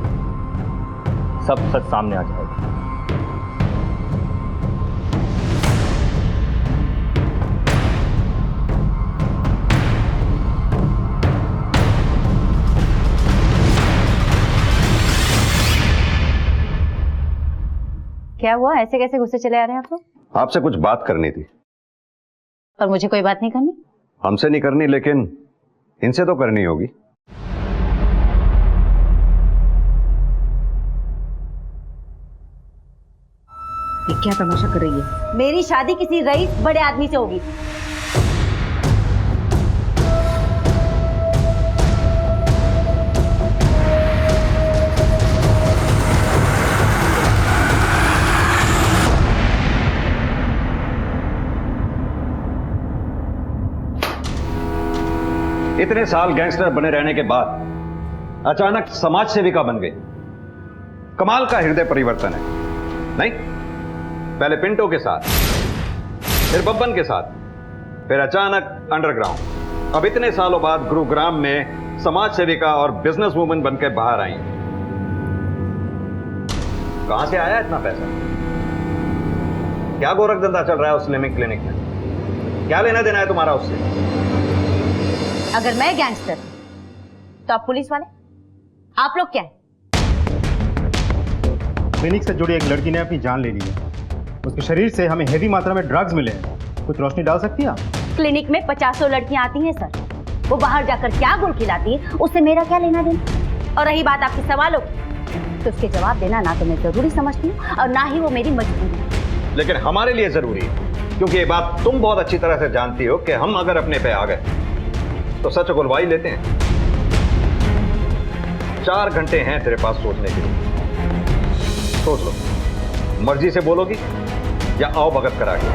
Speaker 15: सब सच सामने आ जाएगा।
Speaker 1: क्या हुआ, ऐसे कैसे गुस्से चले आ रहे हैं आप लोग?
Speaker 10: आपसे कुछ बात करनी थी।
Speaker 1: पर मुझे कोई बात नहीं करनी?
Speaker 10: हमसे नहीं करनी, लेकिन इनसे तो करनी होगी।
Speaker 1: ये क्या तमाशा कर रही है? मेरी शादी किसी रईस बड़े आदमी से होगी।
Speaker 10: इतने साल गैंगस्टर बने रहने के बाद अचानक समाज सेविका बन गई। कमाल का हृदय परिवर्तन है, नहीं? पहले पिंटो के साथ, फिर बब्बन के साथ, फिर अचानक अंडरग्राउंड। अब इतने सालों बाद गुरुग्राम में समाज सेविका और बिजनेस वुमन बनकर बाहर आई। कहां से आया इतना पैसा? क्या गोरख धंधा चल रहा है उस स्लिमिंग क्लिनिक में? क्या लेना देना है तुम्हारा उससे?
Speaker 1: अगर मैं गैंगस्टर तो आप पुलिस वाले, आप लोग क्या है?
Speaker 11: क्लिनिक से जुड़ी एक लड़की ने अपनी जान ले ली है। उसके शरीर से हमें हेवी मात्रा में ड्रग्स मिले हैं। कुछ रोशनी डाल सकती है आप?
Speaker 1: क्लिनिक में 50 लड़कियां आती हैं सर, वो बाहर जाकर क्या गुल खिलाती है उससे मेरा क्या लेना देना? और रही बात आपके सवालों की, तो उसके जवाब देना ना तो मैं जरूरी समझती हूँ और ना ही वो मेरी मजबूरी है।
Speaker 10: लेकिन हमारे लिए जरूरी है, क्योंकि ये बात तुम बहुत अच्छी तरह से जानती हो कि हम अगर अपने पे आ गए तो सच उगलवा ही लेते हैं। 4 घंटे हैं तेरे पास सोचने के लिए। सोच लो, मर्जी से बोलोगी या आओ भगत करा के?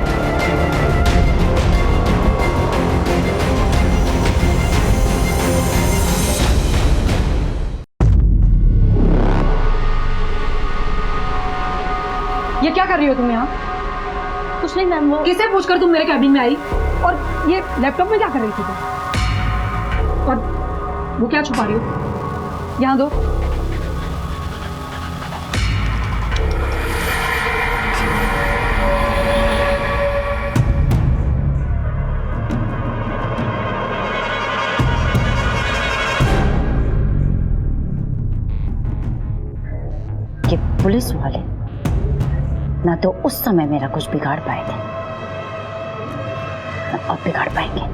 Speaker 5: ये क्या कर रही हो तुम यहाँ?
Speaker 2: कुछ नहीं मैम, वो
Speaker 5: किसे पूछकर तुम मेरे कैबिन में आई? और ये लैपटॉप में क्या कर रही थी तुम? और वो क्या छुपा रही हो? यहाँ दो।
Speaker 1: ये पुलिस वाले ना तो उस समय मेरा कुछ बिगाड़ पाए थे, ना अब बिगाड़ पाएंगे।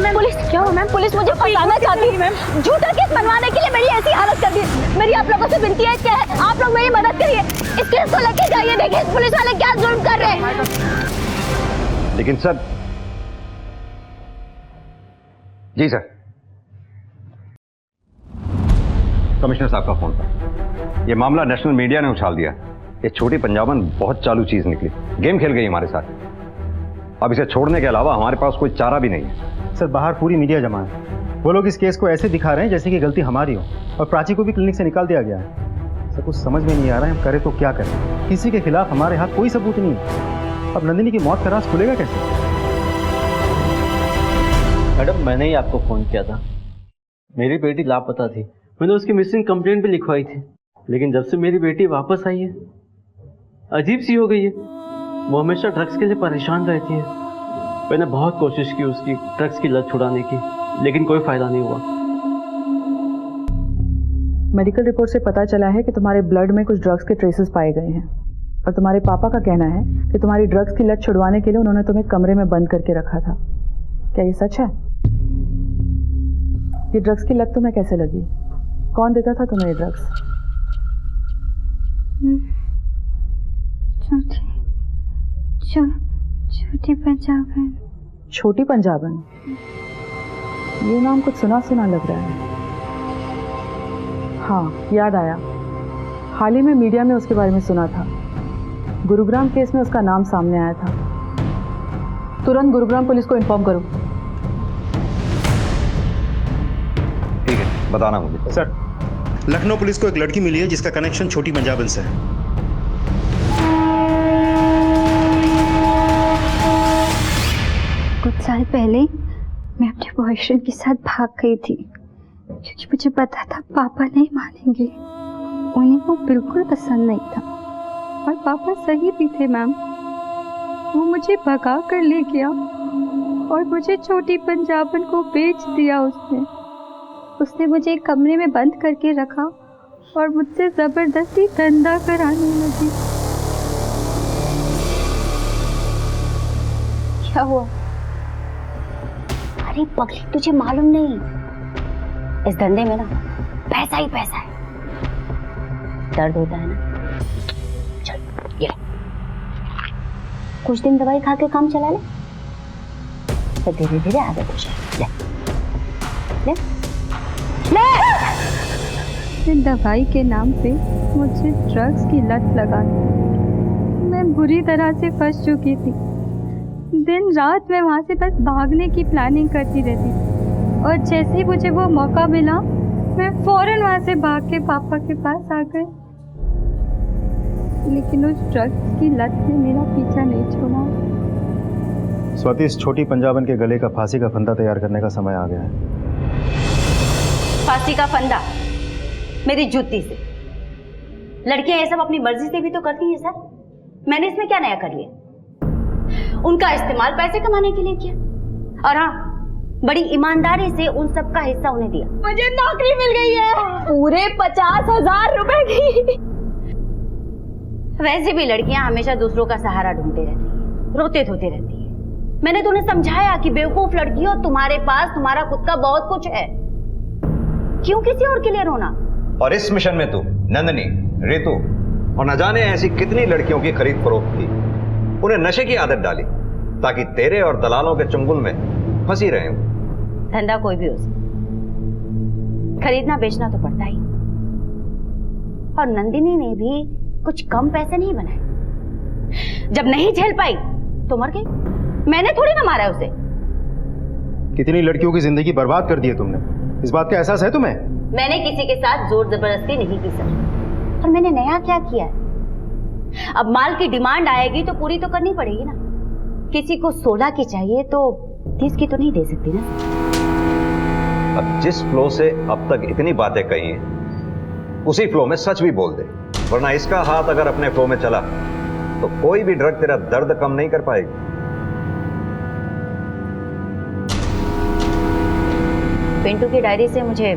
Speaker 2: मैम पुलिस क्या हो? मैम पुलिस मुझे फंसाना चाहती है मैम। झूठा केस बनवाने के लिए मेरी ऐसी हालत कर दी। मेरी आप लोगों से विनती है कि आप लोग मेरी मदद करिए, इस केस को लेके जाइए। देखिए पुलिस वाले क्या जुल्म कर रहे हैं।
Speaker 10: लेकिन सर, जी सर, कमिश्नर साहब का फोन था। ये मामला नेशनल मीडिया ने उछाल दिया। ये छोटी पंजाबन बहुत चालू चीज निकली, गेम खेल गई हमारे साथ। अब इसे छोड़ने के अलावा हमारे पास कोई चारा भी नहीं है।
Speaker 11: सर, बाहर पूरी मीडिया जमा है। वो लोग इस केस को ऐसे दिखा रहे हैं जैसे कि गलती हमारी हो, और प्राची को भी क्लिनिक से निकाल दिया गया है। सर, कुछ समझ में नहीं आ रहा है हम करें तो क्या करें। किसी के खिलाफ हमारे हाथ कोई सबूत नहीं है। अब नंदिनी की मौत का राज खुलेगा कैसे?
Speaker 9: मैडम, मैंने ही आपको फ़ोन किया था। मेरी बेटी लापता थी, मैंने उसकी मिसिंग कंप्लेंट भी लिखवाई थी। लेकिन जब से मेरी बेटी वापस आई है, अजीब सी हो गई है। वो हमेशा ड्रग्स के लिए परेशान रहती है। मैंने बहुत कोशिश की उसकी ड्रग्स की लत छुड़ाने की, लेकिन कोई फ़ायदा नहीं हुआ।
Speaker 5: मेडिकल रिपोर्ट से पता चला है कि तुम्हारे ब्लड में कुछ ड्रग्स के ट्रेसेस पाए गए हैं, और तुम्हारे पापा का कहना है कि तुम्हारी ड्रग्स की लत छुड़वाने के लिए उन्होंने तुम्हें कमरे में बंद करके रखा था। क्या ये सच है? ये ड्रग्स की लत तुम्हें कैसे लगी? कौन देता था तुम्हें ये ड्रग्स?
Speaker 3: छोटी पंजाबन।
Speaker 5: छोटी पंजाबन? ये नाम कुछ सुना सुना लग रहा है। हाँ, याद आया। हाल ही में मीडिया में उसके बारे में सुना था। गुरुग्राम केस में उसका नाम सामने आया था। तुरंत गुरुग्राम पुलिस को इन्फॉर्म करो।
Speaker 10: ठीक है, बताना मुझे।
Speaker 11: सर, लखनऊ पुलिस को एक लड़की मिली है जिसका कनेक्शन छोटी पंजाबन से है।
Speaker 3: कुछ साल पहले मैं अपने बॉयफ्रेंड के साथ भाग गई थी, क्योंकि मुझे पता था पापा नहीं मानेंगे। उन्हें वो बिल्कुल पसंद नहीं था, और पापा सही भी थे मैम। वो मुझे भगा कर ले गया और मुझे छोटी पंजाबन को बेच दिया उसने मुझे एक कमरे में बंद करके रखा और मुझसे जबरदस्ती धंधा कराने लगी।
Speaker 1: क्या हुआ? अरे पगली, तुझे मालूम नहीं इस धंधे में ना पैसा ही पैसा है। दर्द होता है ना, चल ये ले। कुछ दिन दवाई खा के काम चला ले, तो धीरे धीरे आगे बढ़ जाए। ले ले ले।
Speaker 3: दवाई के नाम पे मुझे ड्रग्स की लत लगा दी। मैं बुरी तरह से फंस चुकी थी। दिन रात मैं वहाँ से बस भागने की प्लानिंग करती रहती थी, और जैसे ही मुझे वो मौका मिला मैं फौरन वहाँ से भाग के पापा के पास आ गई। लेकिन उस ड्रग्स की लत ने मेरा पीछा नहीं छोड़ा।
Speaker 11: स्वाति, इस छोटी पंजाबन के गले का फांसी का फंदा तैयार करने का समय आ गया है।
Speaker 1: फांसी का फंदा मेरी जूती से? लड़कियां ये सब अपनी मर्जी से भी तो करती हैं सर। मैंने इसमें क्या नया कर लिया? उनका इस्तेमाल पैसे कमाने के लिए किया, और हाँ, बड़ी ईमानदारी से उन सब का हिस्सा उन्हें दिया।
Speaker 2: मुझे नौकरी मिल गई है, पूरे 50,000 रुपए की।
Speaker 1: वैसे भी लड़कियां हमेशा दूसरों का सहारा ढूंढती रहती है, रोते धोते रहती है। मैंने तो उन्हें समझाया कि बेवकूफ लड़कियों, तुम्हारे पास तुम्हारा खुद का बहुत कुछ है, क्यों किसी और के लिए रोना?
Speaker 10: और इस मिशन में तू नंदनी, रितु और न जाने ऐसी कितनी लड़कियों की खरीद फरोख्त की, उन्हें नशे की आदत डाली ताकि तेरे और दलालों के चंगुल में फंसी रहे।
Speaker 1: धंधा कोई भी हो सकता, खरीदना बेचना तो पड़ता ही। और नंदिनी ने भी कुछ कम पैसे नहीं बनाए। जब नहीं झेल पाई तो मर गई। मैंने थोड़ी ना मारा उसे।
Speaker 11: कितनी लड़कियों की जिंदगी बर्बाद कर दी है तुमने, इस बात का एहसास है तुम्हें?
Speaker 1: मैंने किसी के साथ जोर जबरदस्ती नहीं की सर। और मैंने नया क्या किया है? अब माल की डिमांड आएगी तो पूरी तो करनी पड़ेगी ना। किसी को 16 की चाहिए तो 30 की तो नहीं दे सकती ना।
Speaker 10: अब जिस फ्लो से अब तक इतनी बातें कही हैं, उसी फ्लो में सच भी बोल दे, वरना इसका हाथ अगर अपने फ्लो में चला तो कोई भी ड्रग तेरा दर्द कम नहीं कर पाएगी।
Speaker 1: पिंटू की डायरी से मुझे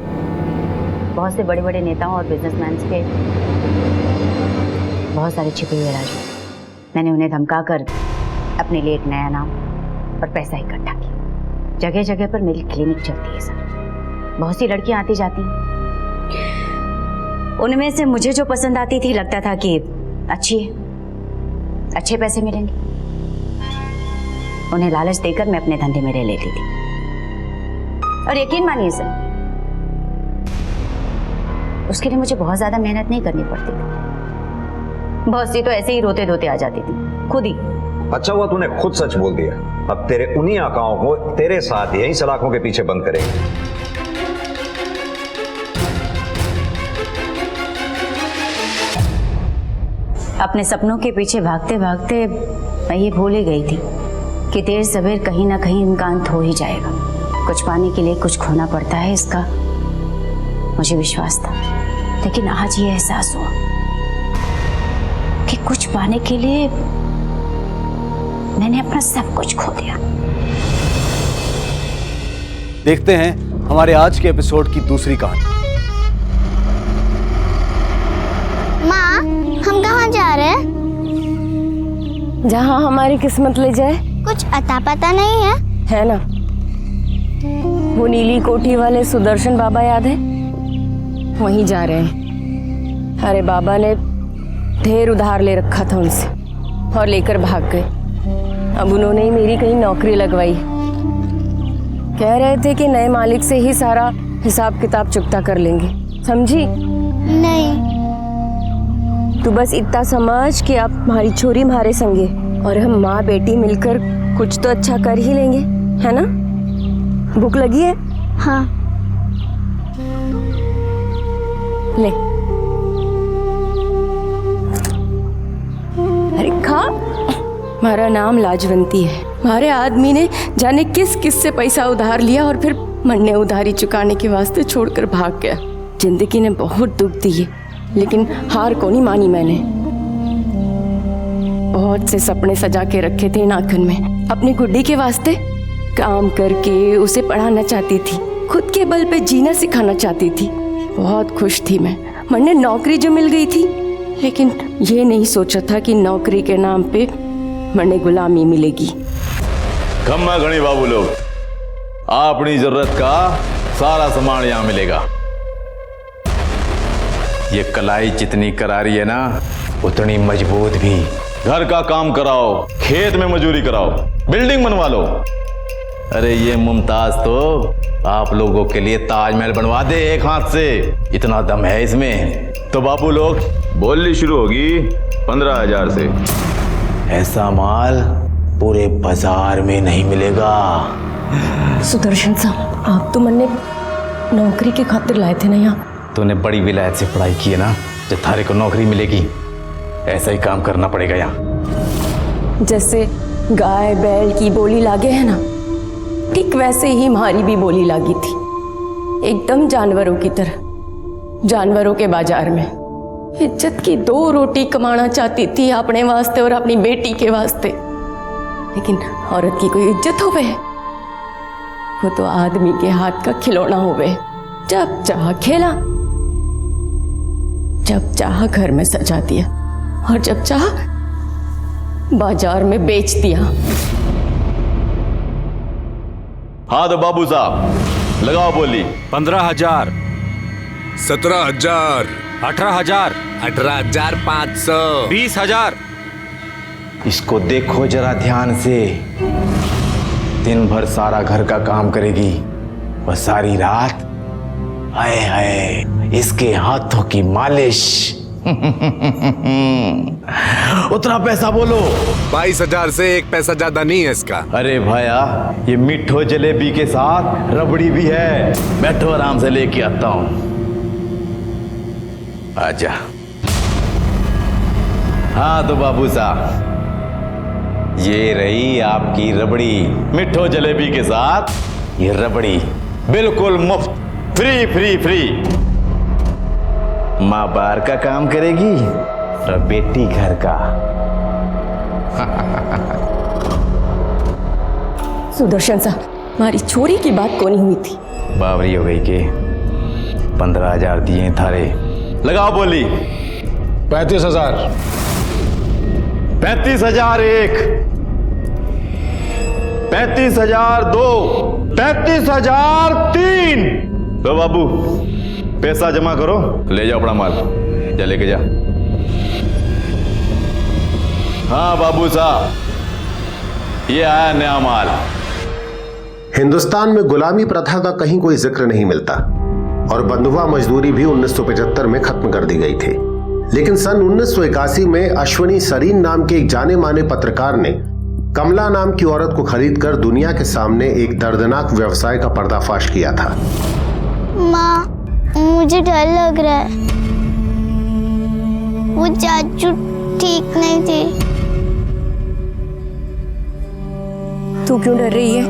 Speaker 1: बहुत से बड़े बड़े नेताओं और बिजनेसमैन के बहुत सारे छिपे हुए राज। मैंने उन्हें धमकाकर अपने लिए एक नया नाम और पैसा इकट्ठा किया। जगह जगह पर मेरी क्लिनिक चलती है सर। बहुत सी लड़कियां आती जाती, उनमें से मुझे जो पसंद आती थी लगता था कि अच्छी है, अच्छे पैसे मिलेंगे। उन्हें लालच देकर मैं अपने धंधे में ले लेती थी। और यकीन मानिए सर, उसके लिए मुझे बहुत ज्यादा मेहनत नहीं करनी पड़ती थी। बहुत सी तो ऐसे ही रोते धोते आ जाती थी खुद ही।
Speaker 10: अच्छा हुआ तूने खुद सच बोल दिया। अब तेरे उन्हीं आकाओं को तेरे साथ यहीं सलाखों के पीछे बंद करेंगे।
Speaker 1: अपने सपनों के पीछे भागते भागते मैं ये भूल ही गई थी कि देर सवेर कहीं ना कहीं इनका अंत हो ही जाएगा। कुछ पाने के लिए कुछ खोना पड़ता है, इसका मुझे विश्वास था। लेकिन आज ये एहसास हुआ कि कुछ पाने के लिए मैंने अपना सब कुछ खो दिया।
Speaker 16: देखते हैं हमारे आज के एपिसोड की दूसरी कहानी।
Speaker 2: माँ, हम कहाँ जा रहे हैं?
Speaker 4: जहाँ हमारी किस्मत ले जाए।
Speaker 2: कुछ अता पता नहीं है?
Speaker 4: है ना, वो नीली कोठी वाले सुदर्शन बाबा याद है? वहीं जा रहे हैं। अरे बाबा ने ढेर उधार ले रखा था उनसे और लेकर भाग गए। अब उन्होंने ही मेरी कहीं नौकरी लगवाई। कह रहे थे कि नए मालिक से ही सारा हिसाब किताब चुकता कर लेंगे। समझी?
Speaker 2: नहीं।
Speaker 4: तू बस इतना समझ कि आप हमारी छोरी हमारे संगे, और हम माँ बेटी मिलकर कुछ तो अच्छा कर ही लेंगे, है ना? भूख लगी है?
Speaker 2: हाँ।
Speaker 4: ले, अरे खा। हमारा नाम लाजवंती है। हमारे आदमी ने जाने किस किस से पैसा उधार लिया और फिर मरने उधारी चुकाने के वास्ते छोड़कर भाग गया। जिंदगी ने बहुत दुख दिए, लेकिन हार को नहीं मानी मैंने। बहुत से सपने सजा के रखे थे नाखन में। अपनी गुड्डी के वास्ते काम करके उसे पढ़ाना चाहती थी, खुद के बल पे जीना सिखाना चाहती थी। बहुत खुश थी मैं। मैंने नौकरी जो मिल गई थी, लेकिन ये नहीं सोचा था कि नौकरी के नाम पे मैंने गुलामी मिलेगी।
Speaker 14: खम्मा घणी बाबू लोग, अपनी जरूरत का
Speaker 17: सारा सामान यहाँ मिलेगा। ये कलाई जितनी करारी है ना, उतनी मजबूत भी। घर का काम कराओ, खेत में मजदूरी कराओ, बिल्डिंग बनवा लो। अरे ये मुमताज तो आप लोगों के लिए ताजमहल बनवा दे एक हाथ से, इतना दम है इसमें। तो बाबू लोग, बोली शुरू होगी 15,000 से। ऐसा माल पूरे बाजार में नहीं मिलेगा।
Speaker 2: सुदर्शन साहब, आप तो मन्ने नौकरी की खातिर लाए थे ना यहाँ।
Speaker 17: तूने बड़ी विलायत से पढ़ाई की है ना, जब थारे को नौकरी मिलेगी ऐसा ही काम करना पड़ेगा यहाँ।
Speaker 2: जैसे गाय बैल की बोली लागे है ना, ठीक वैसे ही हमारी भी बोली लागी थी, एकदम जानवरों की तरह। जानवरों के बाजार में इज्जत की 2 रोटी कमाना चाहती थी अपने वास्ते और अपनी बेटी के वास्ते, लेकिन औरत की कोई इज्जत होवे? वो तो आदमी के हाथ का खिलौना होवे। जब चाह खेला, जब चाह घर में सजा दिया और जब चाह बाजार में बेच दिया।
Speaker 17: हाँ तो बाबू साहब लगाओ बोली।
Speaker 18: 15,000,
Speaker 19: 17,000,
Speaker 18: 18,000,
Speaker 19: 18,500,
Speaker 18: 20,000।
Speaker 17: इसको देखो जरा ध्यान से। दिन भर सारा घर का काम करेगी और सारी रात हाय हाय इसके हाथों की मालिश। उतना पैसा बोलो।
Speaker 19: 22,000 से 1 पैसा ज्यादा नहीं है इसका।
Speaker 17: अरे भाया, ये मिठो जलेबी के साथ रबड़ी भी है। बैठो आराम से लेके आता हूं। आजा। हाँ तो बाबू साहब, ये रही आपकी रबड़ी। मिठो जलेबी के साथ ये रबड़ी बिल्कुल मुफ्त, फ्री फ्री फ्री। माँ बाहर का काम करेगी और बेटी घर का।
Speaker 2: सुदर्शन साहब, हमारी चोरी की बात कौन हुई थी?
Speaker 17: बावरी हो गई के 15,000 दिए थारे। लगाओ बोली।
Speaker 8: 35,000,
Speaker 17: 35,000 1, 35,000 2, 35,000 3। लो बाबू, पैसा जमा करो, ले जाओ अपना माल। जा लेके जा। हाँ बाबू साहब, ये आया नया माल।
Speaker 12: हिंदुस्तान में गुलामी प्रथा का कहीं कोई जिक्र नहीं मिलता और बंधुआ मजदूरी भी 1975 में खत्म कर दी गई थी। लेकिन सन 1981 में अश्वनी सरीन नाम के एक जाने माने पत्रकार ने कमला नाम की औरत को खरीदकर दुनिया के सामने एक दर्दनाक व्यवसाय का पर्दाफाश किया था।
Speaker 20: माँ, मुझे डर लग रहा है। वो चाचू ठीक नहीं थे।
Speaker 2: तू क्यों डर रही है?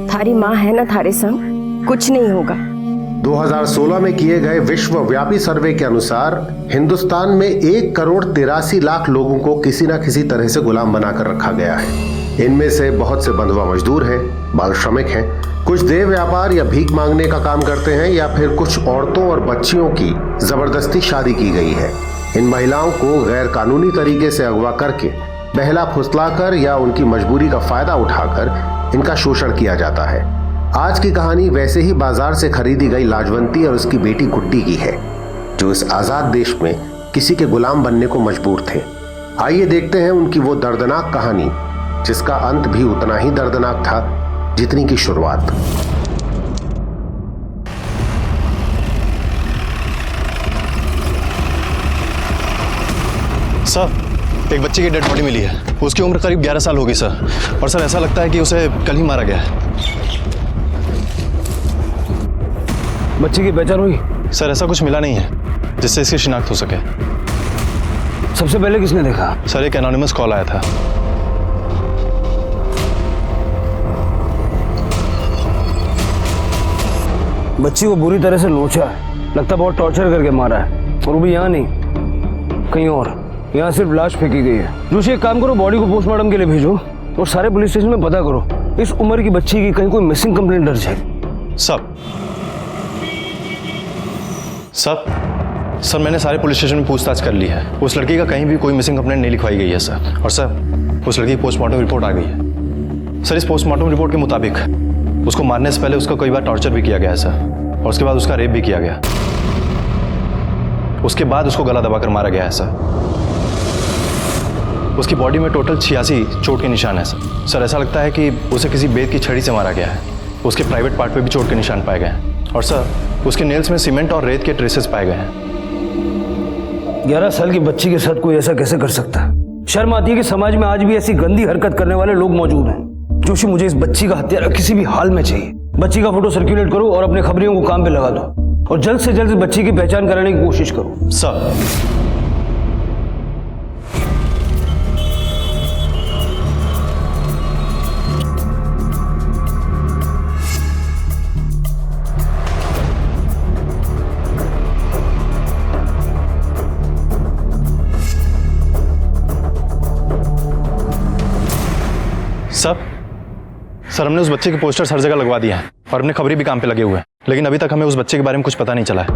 Speaker 2: थारी माँ है ना थारे संग, कुछ नहीं होगा।
Speaker 12: 2016 में किए गए विश्वव्यापी सर्वे के अनुसार हिंदुस्तान में 1,83,00,000 लोगों को किसी न किसी तरह से गुलाम बनाकर रखा गया है। इनमें से बहुत से बंधुआ मजदूर हैं, बाल श्रमिक हैं, कुछ देह व्यापार या भीख मांगने का काम करते हैं, या फिर कुछ औरतों और बच्चियों की जबरदस्ती शादी की गई है। इन महिलाओं को गैर कानूनी तरीके से अगवा करके, बहला फुसलाकर या उनकी मजबूरी का फायदा उठाकर इनका शोषण किया जाता है। आज की कहानी वैसे ही बाजार से खरीदी गई लाजवंती और उसकी बेटी गुड्डी की है, जो इस आजाद देश में किसी के गुलाम बनने को मजबूर थे। आइए देखते हैं उनकी वो दर्दनाक कहानी, जिसका अंत भी उतना ही दर्दनाक था जितनी की शुरुआत।
Speaker 11: सर, एक बच्चे की डेड बॉडी मिली है। उसकी उम्र करीब 11 साल होगी सर, और सर ऐसा लगता है कि उसे कल ही मारा गया है।
Speaker 8: बच्चे की पहचान हुई?
Speaker 11: सर ऐसा कुछ मिला नहीं है जिससे इसकी शिनाख्त हो सके।
Speaker 8: सबसे पहले किसने देखा?
Speaker 11: सर एक एनोनिमस कॉल आया था।
Speaker 8: बच्ची को बुरी तरह से नोचा है, लगता बहुत टॉर्चर करके मारा है, और वो भी यहाँ नहीं कहीं और। यहाँ सिर्फ लाश फेंकी गई है। जोशी एक काम करो, बॉडी को पोस्टमार्टम के लिए भेजो और सारे पुलिस स्टेशन में पता करो इस उम्र की बच्ची की कहीं कोई मिसिंग कंप्लेंट दर्ज है।
Speaker 11: सर मैंने सारे पुलिस स्टेशन में पूछताछ कर ली है। उस लड़की का कहीं भी कोई मिसिंग कंप्लेंट नहीं लिखवाई गई है सर। और सर उस लड़की की पोस्टमार्टम रिपोर्ट आ गई है। सर इस पोस्टमार्टम रिपोर्ट के मुताबिक
Speaker 8: उसको मारने से पहले उसका कई बार टॉर्चर भी किया गया है सर, और उसके बाद उसका रेप भी किया गया। उसके बाद उसको गला दबाकर मारा गया है सर। उसकी बॉडी में टोटल 86 चोट के निशान है सर। सर ऐसा लगता है कि उसे किसी बेत की छड़ी से मारा गया है। उसके प्राइवेट पार्ट पे भी चोट के निशान पाए गए हैं, और सर उसके नेल्स में सीमेंट और रेत के ट्रेसेस पाए गए हैं।
Speaker 19: 11 साल की बच्ची के साथ कोई ऐसा कैसे कर सकता है? शर्म आती है कि समाज में आज भी ऐसी गंदी हरकत करने वाले लोग मौजूद हैं। जोशी, मुझे इस बच्ची का हत्यारा किसी भी हाल में चाहिए। बच्ची का फोटो सर्कुलेट करो और अपने खबरियों को काम पे लगा दो, और जल्द से जल्द इस बच्ची की पहचान कराने की कोशिश करो।
Speaker 8: सर सर हमने उस बच्चे के पोस्टर्स हर जगह लगवा दिए हैं, और अपने खबरी भी काम पे लगे हुए हैं, लेकिन अभी तक हमें उस बच्चे के बारे में कुछ पता नहीं चला है।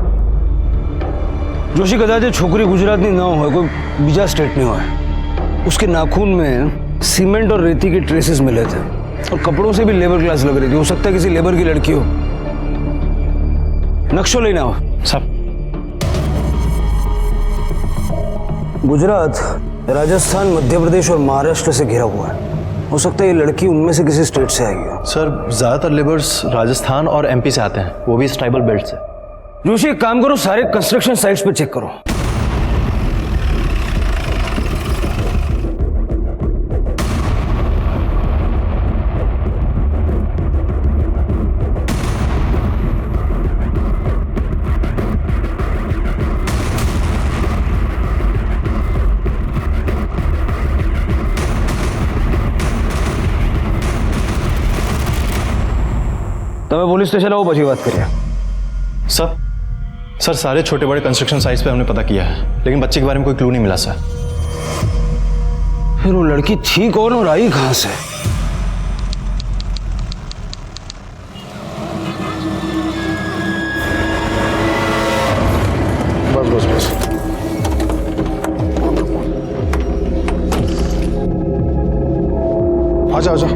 Speaker 19: जोशी, कदाच छोकरी गुजरात नहीं ना हो, कोई बीजा स्टेट में हो। उसके नाखून में सीमेंट और रेती के ट्रेसेस मिले थे, और कपड़ों से भी लेबर क्लास लग रही थी। हो सकता है किसी लेबर की लड़की हो। नक्शो लेना हो
Speaker 8: सब।
Speaker 19: गुजरात, राजस्थान, मध्य प्रदेश और महाराष्ट्र से घिरा हुआ है। हो सकता है ये लड़की उनमें से किसी स्टेट से आई हो।
Speaker 8: सर ज्यादातर लेबर्स राजस्थान और एमपी से आते हैं, वो भी इस ट्राइबल बेल्ट से।
Speaker 19: जोशी, एक काम करो, सारे कंस्ट्रक्शन साइट्स पे चेक करो। તમે પોલીસ સ્ટેશન આવો, પછી વાત કરીએ।
Speaker 8: सर सारे छोटे बड़े कंस्ट्रक्शन साइट्स पे हमने पता किया है, लेकिन बच्चे के बारे में कोई क्लू नहीं मिला सर।
Speaker 19: फिर वो लड़की थी कौन और आई कहां से?
Speaker 8: बस बस बस। आजा आजा।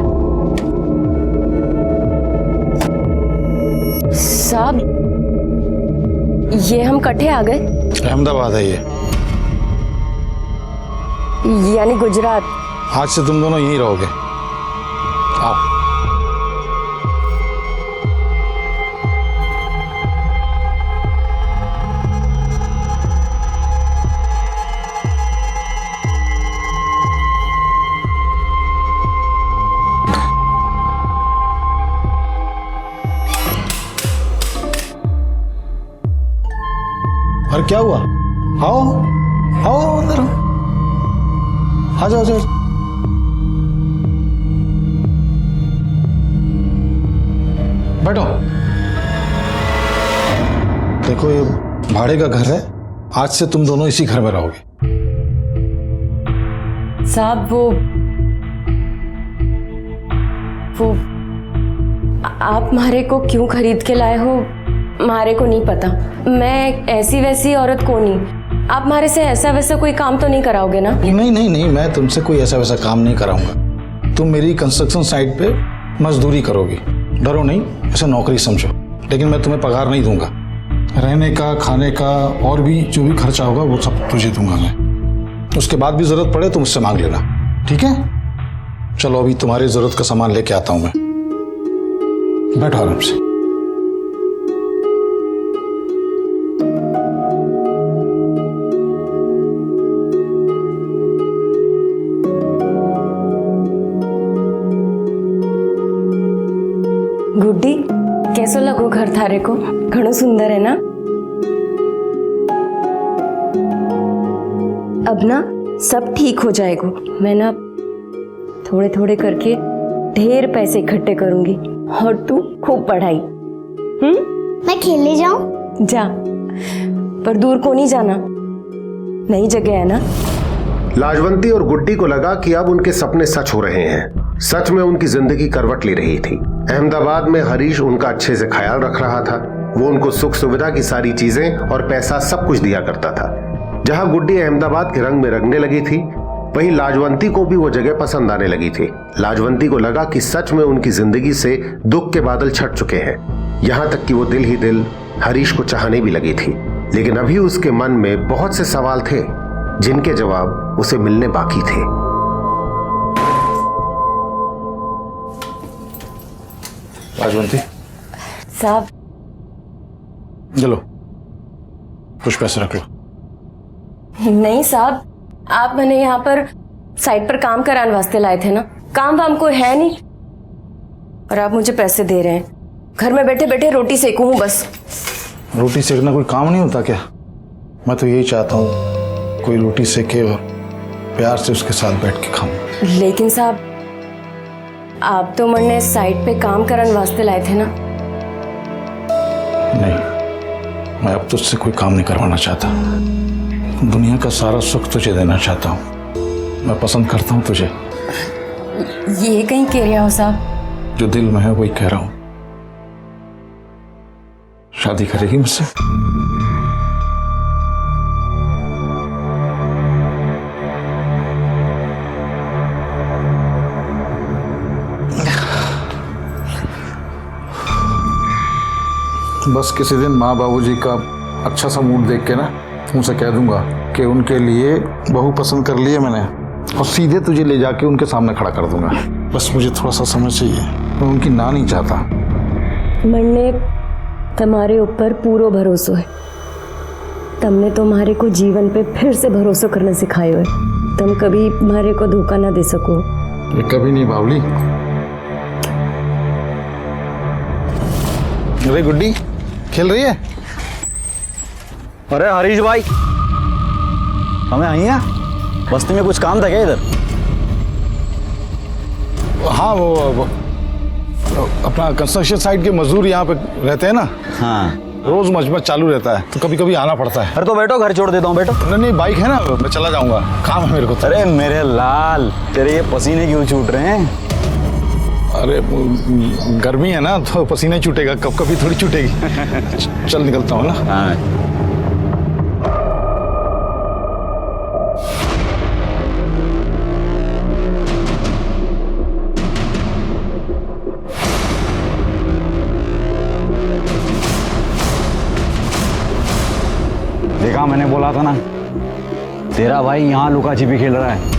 Speaker 4: साहब, ये हम कट्ठे आ गए।
Speaker 20: अहमदाबाद है ये,
Speaker 4: यानी गुजरात।
Speaker 20: आज से तुम दोनों यहीं रहोगे। आओ। और क्या हुआ? आओ आओ अंदर आ जाओ, जाओ। बैठो। देखो ये भाड़े का घर है, आज से तुम दोनों इसी घर में रहोगे।
Speaker 4: साहब वो आप मारे को क्यों खरीद के लाए हो, मारे को नहीं पता। मैं ऐसी वैसी औरत को नहीं। आप मारे से ऐसा वैसा कोई काम तो नहीं कराओगे ना?
Speaker 20: नहीं नहीं नहीं, मैं तुमसे कोई ऐसा वैसा काम नहीं कराऊंगा। तुम मेरी कंस्ट्रक्शन साइट पे मजदूरी करोगी। डरो नहीं, ऐसा नौकरी समझो। लेकिन मैं तुम्हें पगार नहीं दूंगा। रहने का, खाने का और भी जो भी खर्चा होगा वो सब तुझे दूंगा मैं। उसके बाद भी जरूरत पड़े तो मुझसे मांग लेना, ठीक है? चलो अभी तुम्हारी जरूरत का सामान लेके आता हूं मैं। बैठो आराम से।
Speaker 4: गुड्डी, कैसो लगो घर थारे को? घणो सुंदर है ना? अब ना सब ठीक हो जाएगा। मैं ना थोड़े थोड़े करके ढेर पैसे इकट्ठे करूंगी, और तू खूब पढ़ाई।
Speaker 20: मैं खेलने जाऊं?
Speaker 4: जा, पर दूर को नहीं जाना, नई जगह है ना।
Speaker 12: लाजवंती और गुड्डी को लगा कि अब उनके सपने सच हो रहे हैं। सच में उनकी जिंदगी करवट ले रही थी। अहमदाबाद में हरीश उनका अच्छे से ख्याल रख रहा था। वो उनको सुख सुविधा की सारी चीजें और पैसा सब कुछ दिया करता था। जहां गुड्डी अहमदाबाद के रंग में रंगने लगी थी, वहीं लाजवंती को भी वो जगह पसंद आने लगी थी। लाजवंती को लगा कि सच में उनकी जिंदगी से दुख के बादल छट चुके हैं। यहां तक कि वो दिल ही दिल हरीश को चाहने भी लगी थी। लेकिन अभी उसके मन में बहुत से सवाल थे जिनके जवाब उसे मिलने बाकी थे।
Speaker 20: लाजवंती
Speaker 4: साहब,
Speaker 20: चलो कुछ पैसे रख लो।
Speaker 4: नहीं साहब, आप मैंने यहाँ पर साइट पर काम कराने वास्ते लाए थे ना, काम वाम कोई है नहीं और आप मुझे पैसे दे रहे हैं। घर में बैठे बैठे रोटी सेकूं हूँ बस।
Speaker 20: रोटी सेकना कोई काम नहीं होता क्या? मैं तो यही चाहता हूँ कोई रोटी सेके और प्यार से उसके साथ बैठ के खाऊं।
Speaker 4: लेकिन साहब, आप तो मैंने साइट पे काम कराने वास्ते लाए थे ना।
Speaker 20: नहीं, मैं अब तुझसे कोई काम नहीं करवाना चाहता। दुनिया का सारा सुख तुझे देना चाहता हूँ। मैं पसंद करता हूँ तुझे।
Speaker 4: ये कहीं कह रहे हो साहब?
Speaker 20: जो दिल में है वही कह रहा हूँ। शादी करेगी मुझसे? बस किसी दिन माँ बाबूजी का अच्छा सा मूड देख के ना उनसे कह दूंगा कि उनके लिए बहू पसंद कर ली है मैंने, और सीधे तुझे ले जाके उनके सामने खड़ा कर दूंगा। बस मुझे थोड़ा सा समय चाहिए, मैं उनकी ना नहीं चाहता।
Speaker 4: मन्ने तुम्हारे ऊपर पूरा भरोसा है। तुमने तुम्हारे को जीवन पे फिर से भरोसा करना सिखाए हुए। तुम कभी हमारे को धोखा ना दे सको।
Speaker 20: ये कभी नहीं बावली। अरे गुड्डी खेल रही है?
Speaker 17: अरे हरीश भाई, हमें आई है बस्ती में कुछ काम था क्या इधर?
Speaker 20: हाँ, वो अपना कंस्ट्रक्शन साइट के मजदूर यहाँ पे रहते हैं ना।
Speaker 17: हाँ,
Speaker 20: रोज मजबत चालू रहता है तो कभी कभी आना पड़ता है।
Speaker 17: अरे तो बैठो, घर छोड़ देता हूँ। बैठो।
Speaker 20: नहीं, बाइक है ना, मैं चला जाऊंगा, काम है मेरे को।
Speaker 17: अरे मेरे लाल, तेरे ये पसीने क्यों छूट रहे हैं?
Speaker 20: अरे गर्मी है ना तो पसीना छूटेगा, कब कभी थोड़ी छूटेगी। चल निकलता हूँ ना।
Speaker 17: हाँ। देखा, मैंने बोला था ना, तेरा भाई यहाँ लुका छिपी खेल रहा है।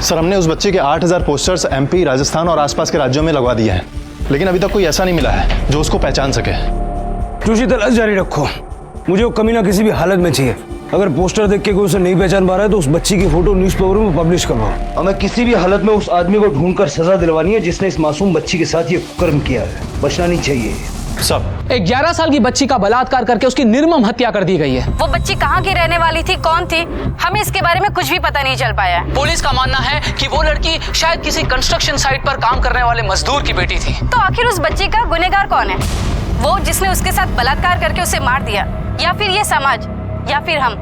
Speaker 11: सर, हमने उस बच्चे के 8000 पोस्टर्स एमपी, राजस्थान और आसपास के राज्यों में लगवा दिए हैं, लेकिन अभी तक कोई ऐसा नहीं मिला है जो उसको पहचान सके।
Speaker 19: तुझी तलाश जारी रखो, मुझे वो कमीना किसी भी हालत में चाहिए। अगर पोस्टर देख के कोई उसे नहीं पहचान पा रहा है तो उस बच्ची की फोटो न्यूज़पेपर में पब्लिश करवाओ। हमें किसी भी हालत में उस आदमी को ढूंढकर सजा दिलवानी है जिसने इस मासूम बच्ची के साथ ये कर्म किया है। बचना नहीं चाहिए।
Speaker 11: सब
Speaker 19: 11 साल की बच्ची का बलात्कार करके उसकी निर्मम हत्या कर दी गई है।
Speaker 4: वो बच्ची कहाँ की रहने वाली थी, कौन थी, हमें इसके बारे में कुछ भी पता नहीं चल पाया।
Speaker 19: पुलिस का मानना है कि वो लड़की शायद किसी कंस्ट्रक्शन साइट पर काम करने वाले मजदूर की बेटी थी।
Speaker 4: तो आखिर उस बच्ची का गुनहगार कौन है? वो जिसने उसके साथ बलात्कार करके उसे मार दिया, या फिर ये समाज, या फिर हम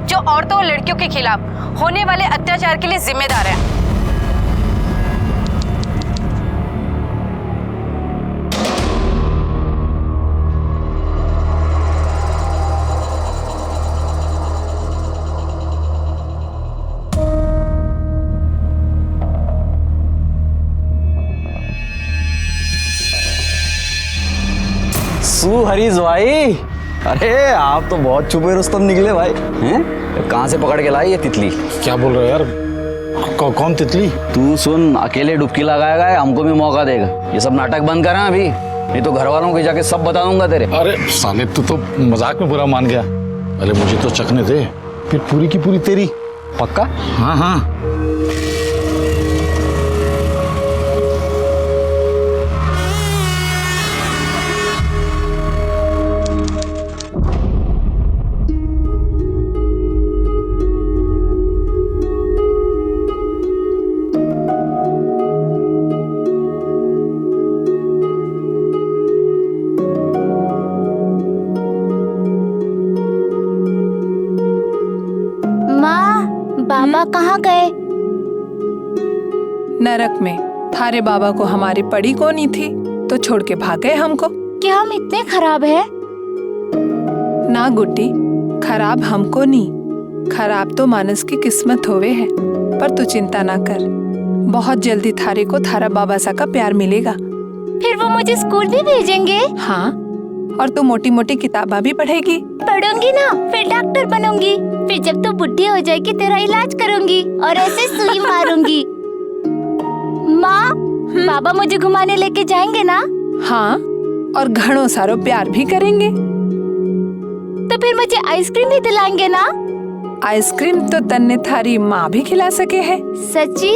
Speaker 4: जो औरतों और लड़कियों के खिलाफ होने वाले अत्याचार के लिए जिम्मेदार हैं?
Speaker 17: हरीश भाई, अरे आप तो बहुत छुपे रुस्तम निकले भाई। हैं? कहाँ से पकड़ के लाई ये तितली?
Speaker 20: क्या बोल रहे हो यार? कौन तितली?
Speaker 17: तू सुन, अकेले डुबकी लगाएगा, हमको भी मौका देगा। ये सब नाटक बंद करा अभी, नहीं तो घर वालों को जाके सब बता दूंगा तेरे।
Speaker 20: अरे साले, तू तो मजाक में बुरा मान गया। अरे मुझे तो चखने दे, फिर पूरी की पूरी तेरी।
Speaker 17: पक्का?
Speaker 20: हाँ हाँ।
Speaker 2: बाबा कहाँ गए?
Speaker 21: नरक में। थारे बाबा को हमारी पड़ी को नहीं थी तो छोड़ के भाग गए हमको।
Speaker 2: क्या हम इतने खराब हैं?
Speaker 19: ना गुड्डी, खराब हमको नहीं, खराब तो मानस की किस्मत होवे है। पर तू चिंता ना कर, बहुत जल्दी थारे को थारा बाबा सा का प्यार मिलेगा।
Speaker 2: फिर वो मुझे स्कूल भी भेजेंगे?
Speaker 19: हाँ, और तू मोटी मोटी किताबा भी पढ़ेगी।
Speaker 2: पढ़ूंगी ना, फिर डॉक्टर बनूंगी। फिर जब तू बुढ़ी हो जाएगी तेरा इलाज करूंगी और ऐसे सुई मारूंगी। माँ, बाबा मुझे घुमाने लेके जाएंगे ना?
Speaker 19: हाँ, और घणों सारो प्यार भी करेंगे।
Speaker 2: तो फिर मुझे आइसक्रीम भी दिलाएंगे ना?
Speaker 19: आइसक्रीम तो तन्ने थारी माँ भी खिला सके है।
Speaker 2: सच्ची?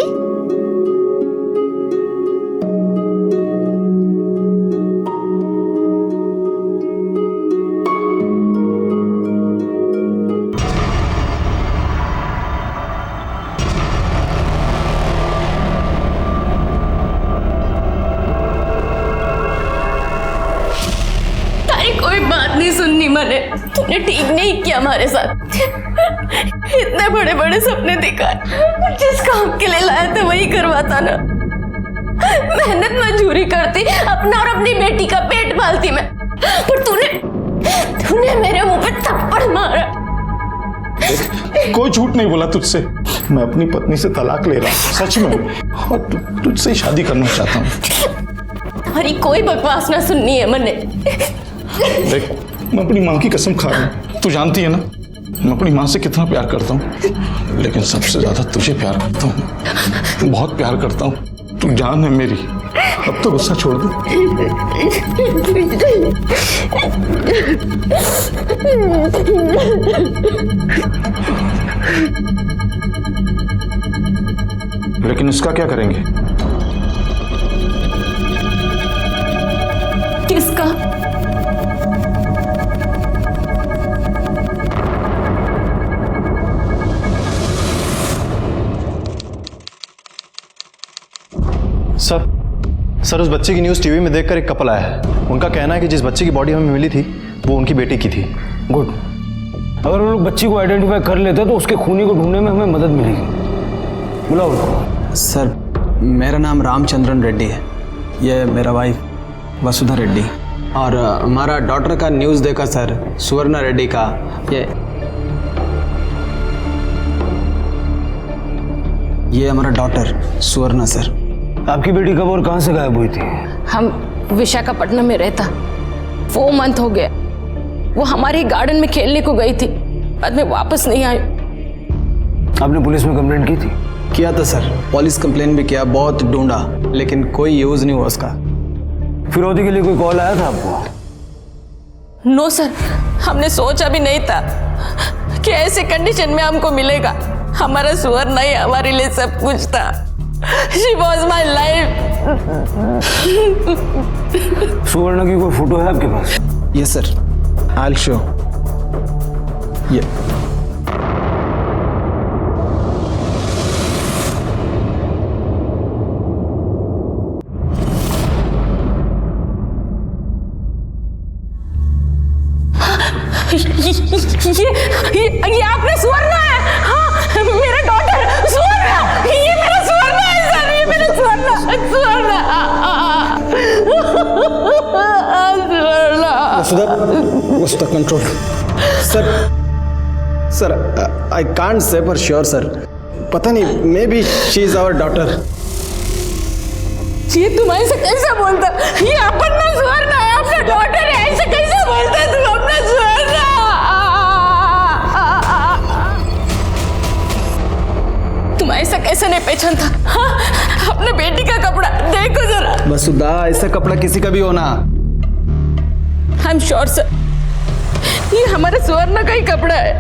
Speaker 6: कोई बात नहीं सुननी मैंने। तूने ठीक नहीं किया हमारे साथ। इतने बड़े बड़े सपने दिखाए, जिस काम के लिए लाया था वही करवाता ना। मेहनत मजदूरी करती, अपना और अपनी बेटी का पेट पालती मैं, पर तूने मेरे मुंह पे थप्पड़ मारा।
Speaker 20: कोई झूठ नहीं बोला तुझसे। मैं अपनी पत्नी से तलाक ले रहा हूँ, सच में, और तुझसे ही शादी करना चाहता हूँ।
Speaker 6: तुम्हारी कोई बकवास ना सुननी है मैंने।
Speaker 20: देख, मैं अपनी माँ की कसम खा रहा हूँ, तू जानती है ना मैं अपनी माँ से कितना प्यार करता हूँ, लेकिन सबसे ज्यादा तुझे प्यार करता हूँ, बहुत प्यार करता हूँ। तू जान है मेरी, अब तो गुस्सा छोड़ दे। लेकिन इसका क्या करेंगे?
Speaker 6: किसका?
Speaker 11: सर उस बच्चे की न्यूज़ टीवी में देखकर एक कपल आया है। उनका कहना है कि जिस बच्चे की बॉडी हमें मिली थी वो उनकी बेटी की थी।
Speaker 19: गुड, अगर वो लोग बच्ची को आइडेंटिफाई कर लेते तो उसके खूनी को ढूंढने में हमें मदद मिलेगी। बुलाओ उनको।
Speaker 21: सर, मेरा नाम रामचंद्रन रेड्डी है, ये मेरा वाइफ वसुधा रेड्डी, और हमारा डॉटर का न्यूज़ देखा सर, सुवर्णा रेड्डी का। ये हमारा डॉटर सुवर्णा सर।
Speaker 19: आपकी बेटी कब और कहाँ से गायब हुई थी?
Speaker 6: हम विशाखापट्टनम में रहता, 4 मंथ हो गया। वो हमारे गार्डन में खेलने को गई थी, बाद में वापस नहीं आई।
Speaker 19: आपने पुलिस में कंप्लेंट की थी?
Speaker 21: किया था सर, पुलिस कंप्लेंट भी किया, बहुत ढूंढा, लेकिन कोई यूज नहीं हुआ उसका।
Speaker 19: फिरौती के लिए कोई कॉल आया था आपको?
Speaker 6: नो सर, हमने सोचा भी नहीं था कि ऐसे कंडीशन में हमको मिलेगा। हमारा सुवर्णा ही हमारे लिए सब कुछ था। She was my life.
Speaker 19: सुवर्णा की कोई फोटो है आपके पास?
Speaker 21: Yes sir, I'll show. ये
Speaker 6: आपने सुवर्णा है? हाँ, मेरा डॉटर सुवर्णा, ये मेरा सुवर्णा है सर, ये मेरा Suvarna.
Speaker 21: Vasudha control. Sir I can't say for sure sir, पता नहीं, maybe she is our daughter.
Speaker 6: ये तुम ऐसे कैसे बोलता? ये अपना सुवर्णा है, अपना डॉटर है, ऐसे कैसे बोलता है तुम अपना सुवर्णा? तुम ऐसा कैसे नहीं पहचानता? हाँ, अपने बेटी का कपड़ा देखो जरा।
Speaker 21: वसुधा, ऐसा कपड़ा किसी का भी होना।
Speaker 6: आई एम श्योर सर, ये हमारे सुवर्णा का ही कपड़ा है।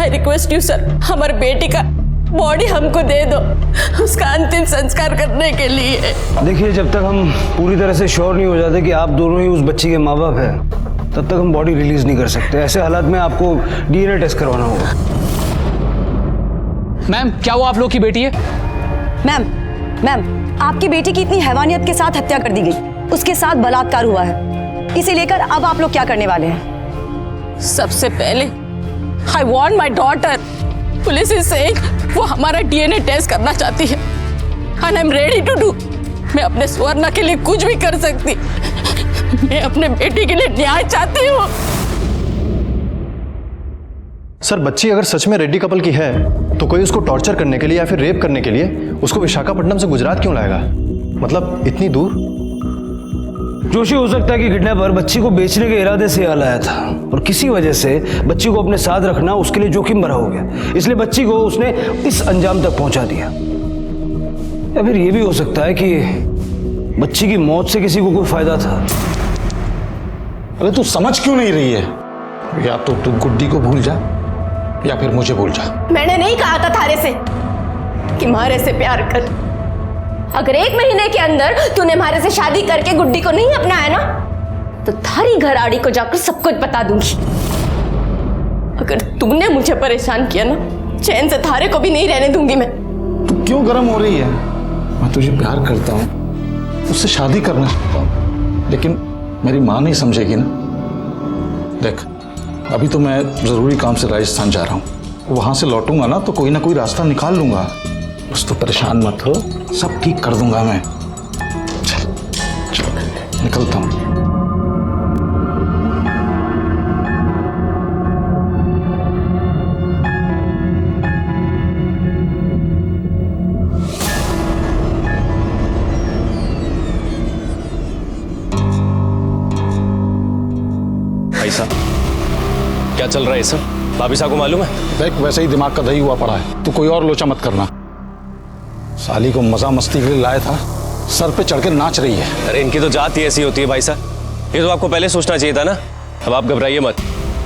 Speaker 6: आई रिक्वेस्ट यू सर, हमारे बेटी का बॉडी हमको दे दो, उसका अंतिम संस्कार करने के लिए।
Speaker 19: देखिए, जब तक हम पूरी तरह से श्योर नहीं हो जाते कि आप दोनों ही उस बच्ची के माँ बाप हैं, तब तक हम बॉडी रिलीज नहीं कर सकते। ऐसे हालात में आपको डीएनए टेस्ट करवाना होगा।
Speaker 22: मैम, क्या वो आप लोग की बेटी है?
Speaker 4: मैम, आपकी बेटी की इतनी हैवानियत के साथ हत्या कर दी गई, उसके साथ बलात्कार हुआ है। इसे लेकर अब आप लोग क्या करने वाले हैं?
Speaker 6: सबसे पहले I want my daughter. Police is saying वो हमारा डीएनए टेस्ट करना चाहती है, and I am ready to do. मैं अपने सुवर्णा के लिए कुछ भी कर सकती।
Speaker 7: मैं अपने बेटे के लिए न्याय चाहती हूँ।
Speaker 22: सर, बच्ची अगर सच में रेड्डी कपल की है तो कोई उसको टॉर्चर करने के लिए या फिर रेप करने के लिए उसको विशाखापट्टनम से गुजरात क्यों लाएगा? मतलब इतनी दूर?
Speaker 19: जोशी, हो सकता है कि किडनैपर बच्ची को बेचने के इरादे से यहाँ लाया था और किसी वजह से बच्ची को अपने साथ रखना उसके लिए जोखिम भरा हो गया, इसलिए बच्ची को उसने इस अंजाम तक पहुंचा दिया। या फिर यह भी हो सकता है कि बच्ची की मौत से किसी को कोई फायदा था।
Speaker 20: अरे तू समझ क्यों नहीं रही है? या तो तू गुड्डी को भूल जा या फिर मुझे भूल जा।
Speaker 7: मैंने नहीं कहा था थारे से कि मारे से प्यार कर। अगर 1 महीने के अंदर तूने मारे से शादी करके गुड्डी को नहीं अपनाया ना, तो थारी घरआड़ी को जाकर सब कुछ बता दूंगी। अगर तूने मुझे परेशान किया ना, चैन से थारे को भी नहीं रहने दूंगी मैं।
Speaker 20: तू क्यों गर्म हो रही है? मैं तुझे प्यार करता हूँ, उससे शादी करना चाहता हूँ, लेकिन मेरी माँ नहीं समझेगी ना। देख, अभी तो मैं जरूरी काम से राजस्थान जा रहा हूँ, वहां से लौटूंगा ना तो कोई ना कोई रास्ता निकाल लूंगा। बस तू परेशान मत हो, सब ठीक कर दूंगा मैं। चल चल, निकलता हूँ।
Speaker 22: भाई साहब, क्या चल रहा है सर? भाभी साहब को मालूम है?
Speaker 20: देख, वैसे ही दिमाग का दही हुआ पड़ा है, तू कोई और लोचा मत करना। साली को मजा मस्ती के लिए लाया था, सर पे चढ़ के नाच रही है।
Speaker 22: अरे इनकी तो जात ही ऐसी होती है भाई साहब, ये तो आपको पहले सोचना चाहिए था ना। अब आप घबराइए मत,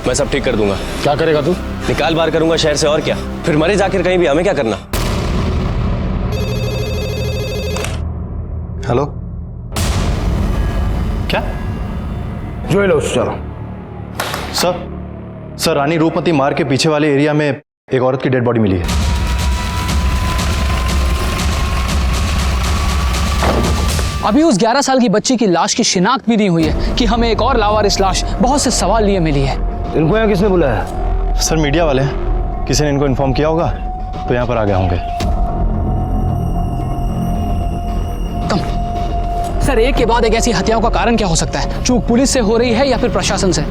Speaker 22: मैं सब ठीक कर दूंगा।
Speaker 20: क्या करेगा तू?
Speaker 22: निकाल बाहर करूंगा शहर से, और क्या। फिर मरे जाकर कहीं भी, हमें क्या करना। हेलो, क्या?
Speaker 19: जो लो चलो।
Speaker 22: सर, रानी रूपमती मार्ग के पीछे वाले एरिया में एक औरत की डेड बॉडी मिली है।
Speaker 23: अभी उस 11 साल की बच्ची की लाश की शिनाख्त भी नहीं हुई है कि हमें एक और लावारिस लाश बहुत से सवाल लिए मिली है।
Speaker 19: इनको यहाँ किसने बुलाया?
Speaker 22: सर, मीडिया वाले, किसी ने इनको इन्फॉर्म किया होगा तो यहाँ पर आ गए होंगे।
Speaker 23: सर, एक के बाद एक ऐसी हत्याओं का कारण क्या हो सकता है? चूक पुलिस से हो रही है या फिर प्रशासन से?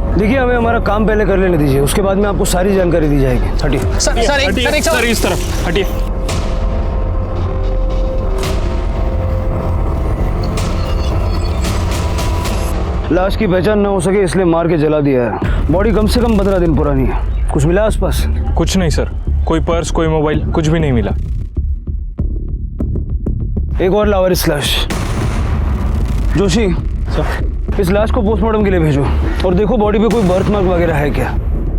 Speaker 19: देखिए, हमें हमारा काम पहले कर लेने दीजिए, उसके बाद में आपको सारी जानकारी दी जाएगी। हटिए
Speaker 23: सर,
Speaker 14: इस तरफ हटिए।
Speaker 19: लाश की पहचान न हो सके इसलिए मार के जला दिया है। बॉडी कम से कम 15 दिन पुरानी है। कुछ मिला आसपास?
Speaker 14: कुछ नहीं सर, कोई पर्स, कोई मोबाइल, कुछ भी नहीं मिला।
Speaker 19: एक और लावारिस लाश। जोशी सर, इस लाश को पोस्टमार्टम के लिए भेजो और देखो बॉडी पे कोई बर्थ मार्क वगैरह है क्या।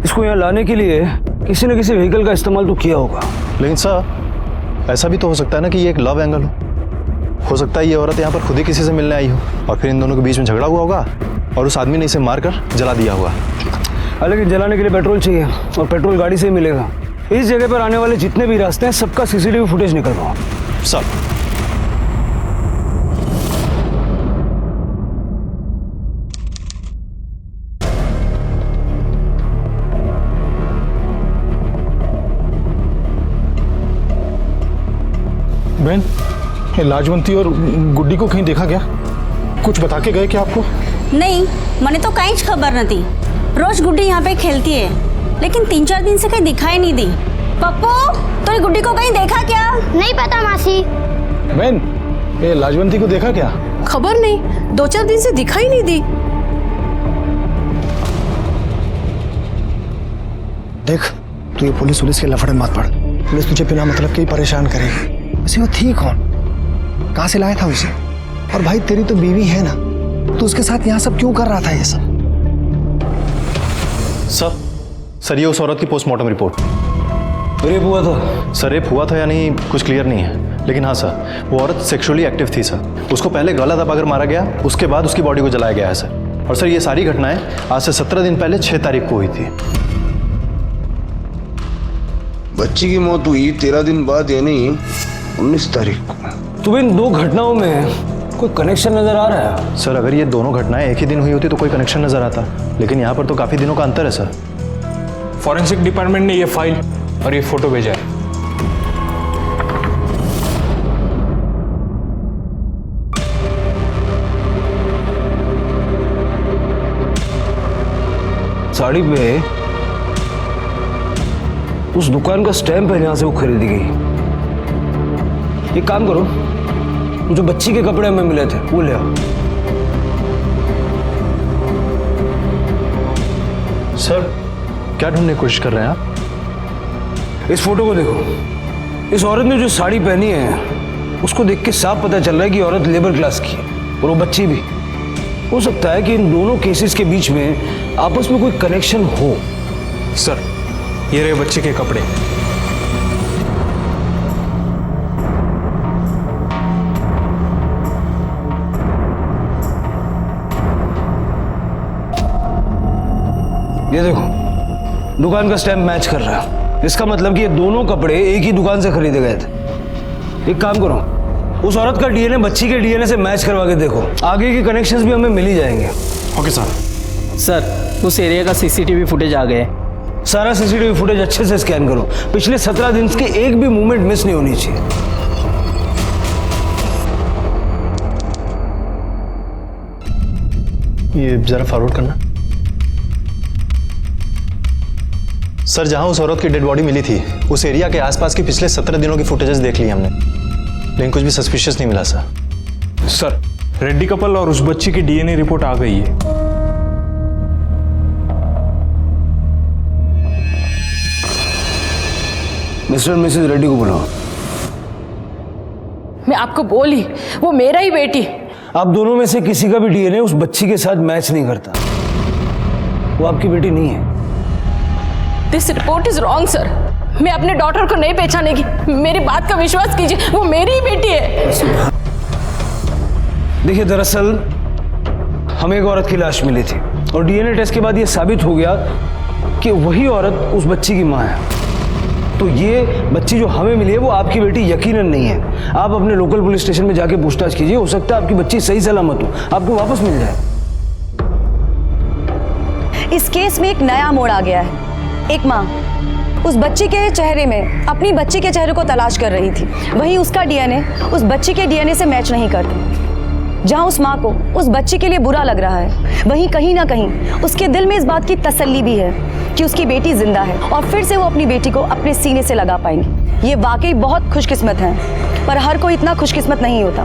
Speaker 19: इसको यहाँ लाने के लिए किसी न किसी व्हीकल का इस्तेमाल तो किया होगा।
Speaker 22: लेकिन सर, ऐसा भी तो हो सकता है ना कि ये एक लव एंगल हो सकता है ये औरत यहाँ पर खुद ही किसी से मिलने आई हो और फिर इन दोनों के बीच में झगड़ा हुआ होगा और उस आदमी ने इसे मारकर जला दिया होगा।
Speaker 19: लेकिन जलाने के लिए पेट्रोल चाहिए और पेट्रोल गाड़ी से ही मिलेगा। इस जगह पर आने वाले जितने भी रास्ते हैं सबका सीसीटीवी फुटेज निकलवाओ।
Speaker 22: सर,
Speaker 20: बहन, ये लाजवंती और गुड्डी को कहीं देखा क्या? कुछ बता के गए क्या आपको?
Speaker 2: नहीं, मैंने तो कहीं खबर न थी। रोज गुड्डी यहाँ पे खेलती है, लेकिन 3-4 दिन से कहीं दिखाई नहीं दी। पप्पू, तूने गुड्डी को कहीं देखा क्या?
Speaker 24: नहीं पता मासी।
Speaker 20: बहन, ये लाजवंती को देखा क्या?
Speaker 7: खबर नहीं, 2-4 दिन से दिखाई नहीं दी।
Speaker 25: देख, तू ये पुलिस के लफड़े मत पड़। पुलिस तुझे बिना मतलब के ही परेशान करेगी। वैसे वो थी कौन? कहाँ से लाया था उसे? और भाई, तेरी तो बीवी है ना, तो उसके साथ यहाँ सब क्यों कर रहा था ये सब?
Speaker 22: सर, ये उस औरत की पोस्टमार्टम रिपोर्ट।
Speaker 19: रेप हुआ था?
Speaker 22: सर, रेप हुआ था या नहीं कुछ क्लियर नहीं है, लेकिन हाँ सर, वो औरत सेक्सुअली एक्टिव थी सर। उसको पहले गला दबाकर मारा गया, उसके बाद उसकी बॉडी को जलाया गया है सर। और सर, ये सारी घटनाएं आज से 17 दिन पहले 6 तारीख को हुई थी।
Speaker 12: बच्ची की मौत हुई 13 दिन बाद, यानी 19 तारीख को।
Speaker 19: तो इन दो घटनाओं में कोई कनेक्शन नजर आ रहा है?
Speaker 22: सर, अगर ये दोनों घटनाएं एक ही दिन हुई होती तो कोई कनेक्शन नजर आता, लेकिन यहाँ पर तो काफी दिनों का अंतर है सर।
Speaker 14: फॉरेंसिक डिपार्टमेंट ने ये फाइल और ये फोटो भेजा है।
Speaker 19: साड़ी पे उस दुकान का स्टैम्प है जहां से वो खरीदी गई। एक काम करो, जो बच्ची के कपड़े हमें मिले थे वो ले आओ।
Speaker 22: सर क्या ढूंढने की कोशिश कर रहे हैं आप?
Speaker 19: इस फोटो को देखो, इस औरत ने जो साड़ी पहनी है उसको देख के साफ पता चल रहा है कि औरत लेबर क्लास की है, और वो बच्ची भी। हो सकता है कि इन दोनों केसेस के बीच में आपस में कोई कनेक्शन हो।
Speaker 22: सर ये रहे बच्चे के कपड़े।
Speaker 19: ये देखो, दुकान का स्टैम्प मैच कर रहा है। इसका मतलब कि ये दोनों कपड़े एक ही दुकान से खरीदे गए थे। एक काम करो, उस औरत का डीएनए बच्ची के डीएनए से मैच करवा के देखो, आगे के कनेक्शंस भी हमें मिल ही जाएंगे।
Speaker 22: Okay sir.
Speaker 21: सर उस एरिया का सीसीटीवी फुटेज आ गए।
Speaker 19: सारा सीसीटीवी फुटेज अच्छे से स्कैन करो, पिछले 17 दिन के एक भी मूवमेंट मिस नहीं होनी चाहिए।
Speaker 22: ये जरा फॉरवर्ड करना। सर जहां उस औरत की डेड बॉडी मिली थी उस एरिया के आसपास की पिछले 17 दिनों की फुटेजेस देख ली हमने, लेकिन कुछ भी सस्पिशियस नहीं मिला सर।
Speaker 14: सर रेड्डी कपल और उस बच्ची की डीएनए रिपोर्ट आ गई है।
Speaker 19: मिस्टर और मिसेस रेड्डी को बुलाओ।
Speaker 7: मैं आपको बोली वो मेरा ही बेटी।
Speaker 19: आप दोनों में से किसी का भी डीएनए उस बच्ची के साथ मैच नहीं करता। वो आपकी बेटी नहीं है।
Speaker 7: This report is wrong sir. मैं अपने डॉटर को नहीं पहचानेगी, मेरी बात का विश्वास कीजिए, वो मेरी ही बेटी है।
Speaker 19: देखिए दरअसल हमें एक औरत की लाश मिली थी और डीएनए टेस्ट के बाद ये साबित हो गया कि वही औरत उस बच्ची की मां है। तो ये बच्ची जो हमें मिली है वो आपकी बेटी यकीनन नहीं है। आप अपने लोकल पुलिस स्टेशन में जाके पूछताछ कीजिए, हो सकता है आपकी बच्ची सही सलामत हो, आपको वापस मिल जाए।
Speaker 4: इस केस में एक नया मोड़ आ गया है। एक माँ उस बच्ची के चेहरे में अपनी बच्ची के चेहरे को तलाश कर रही थी, वहीं उसका डीएनए उस बच्ची के डीएनए से मैच नहीं करता। जहां उस माँ को उस बच्ची के लिए बुरा लग रहा है, वहीं कहीं ना कहीं उसके दिल में इस बात की तसल्ली भी है कि उसकी बेटी जिंदा है और फिर से वो अपनी बेटी को अपने सीने से लगा पाएंगे। ये वाकई बहुत खुशकिस्मत है, पर हर कोई इतना खुशकिस्मत नहीं होता।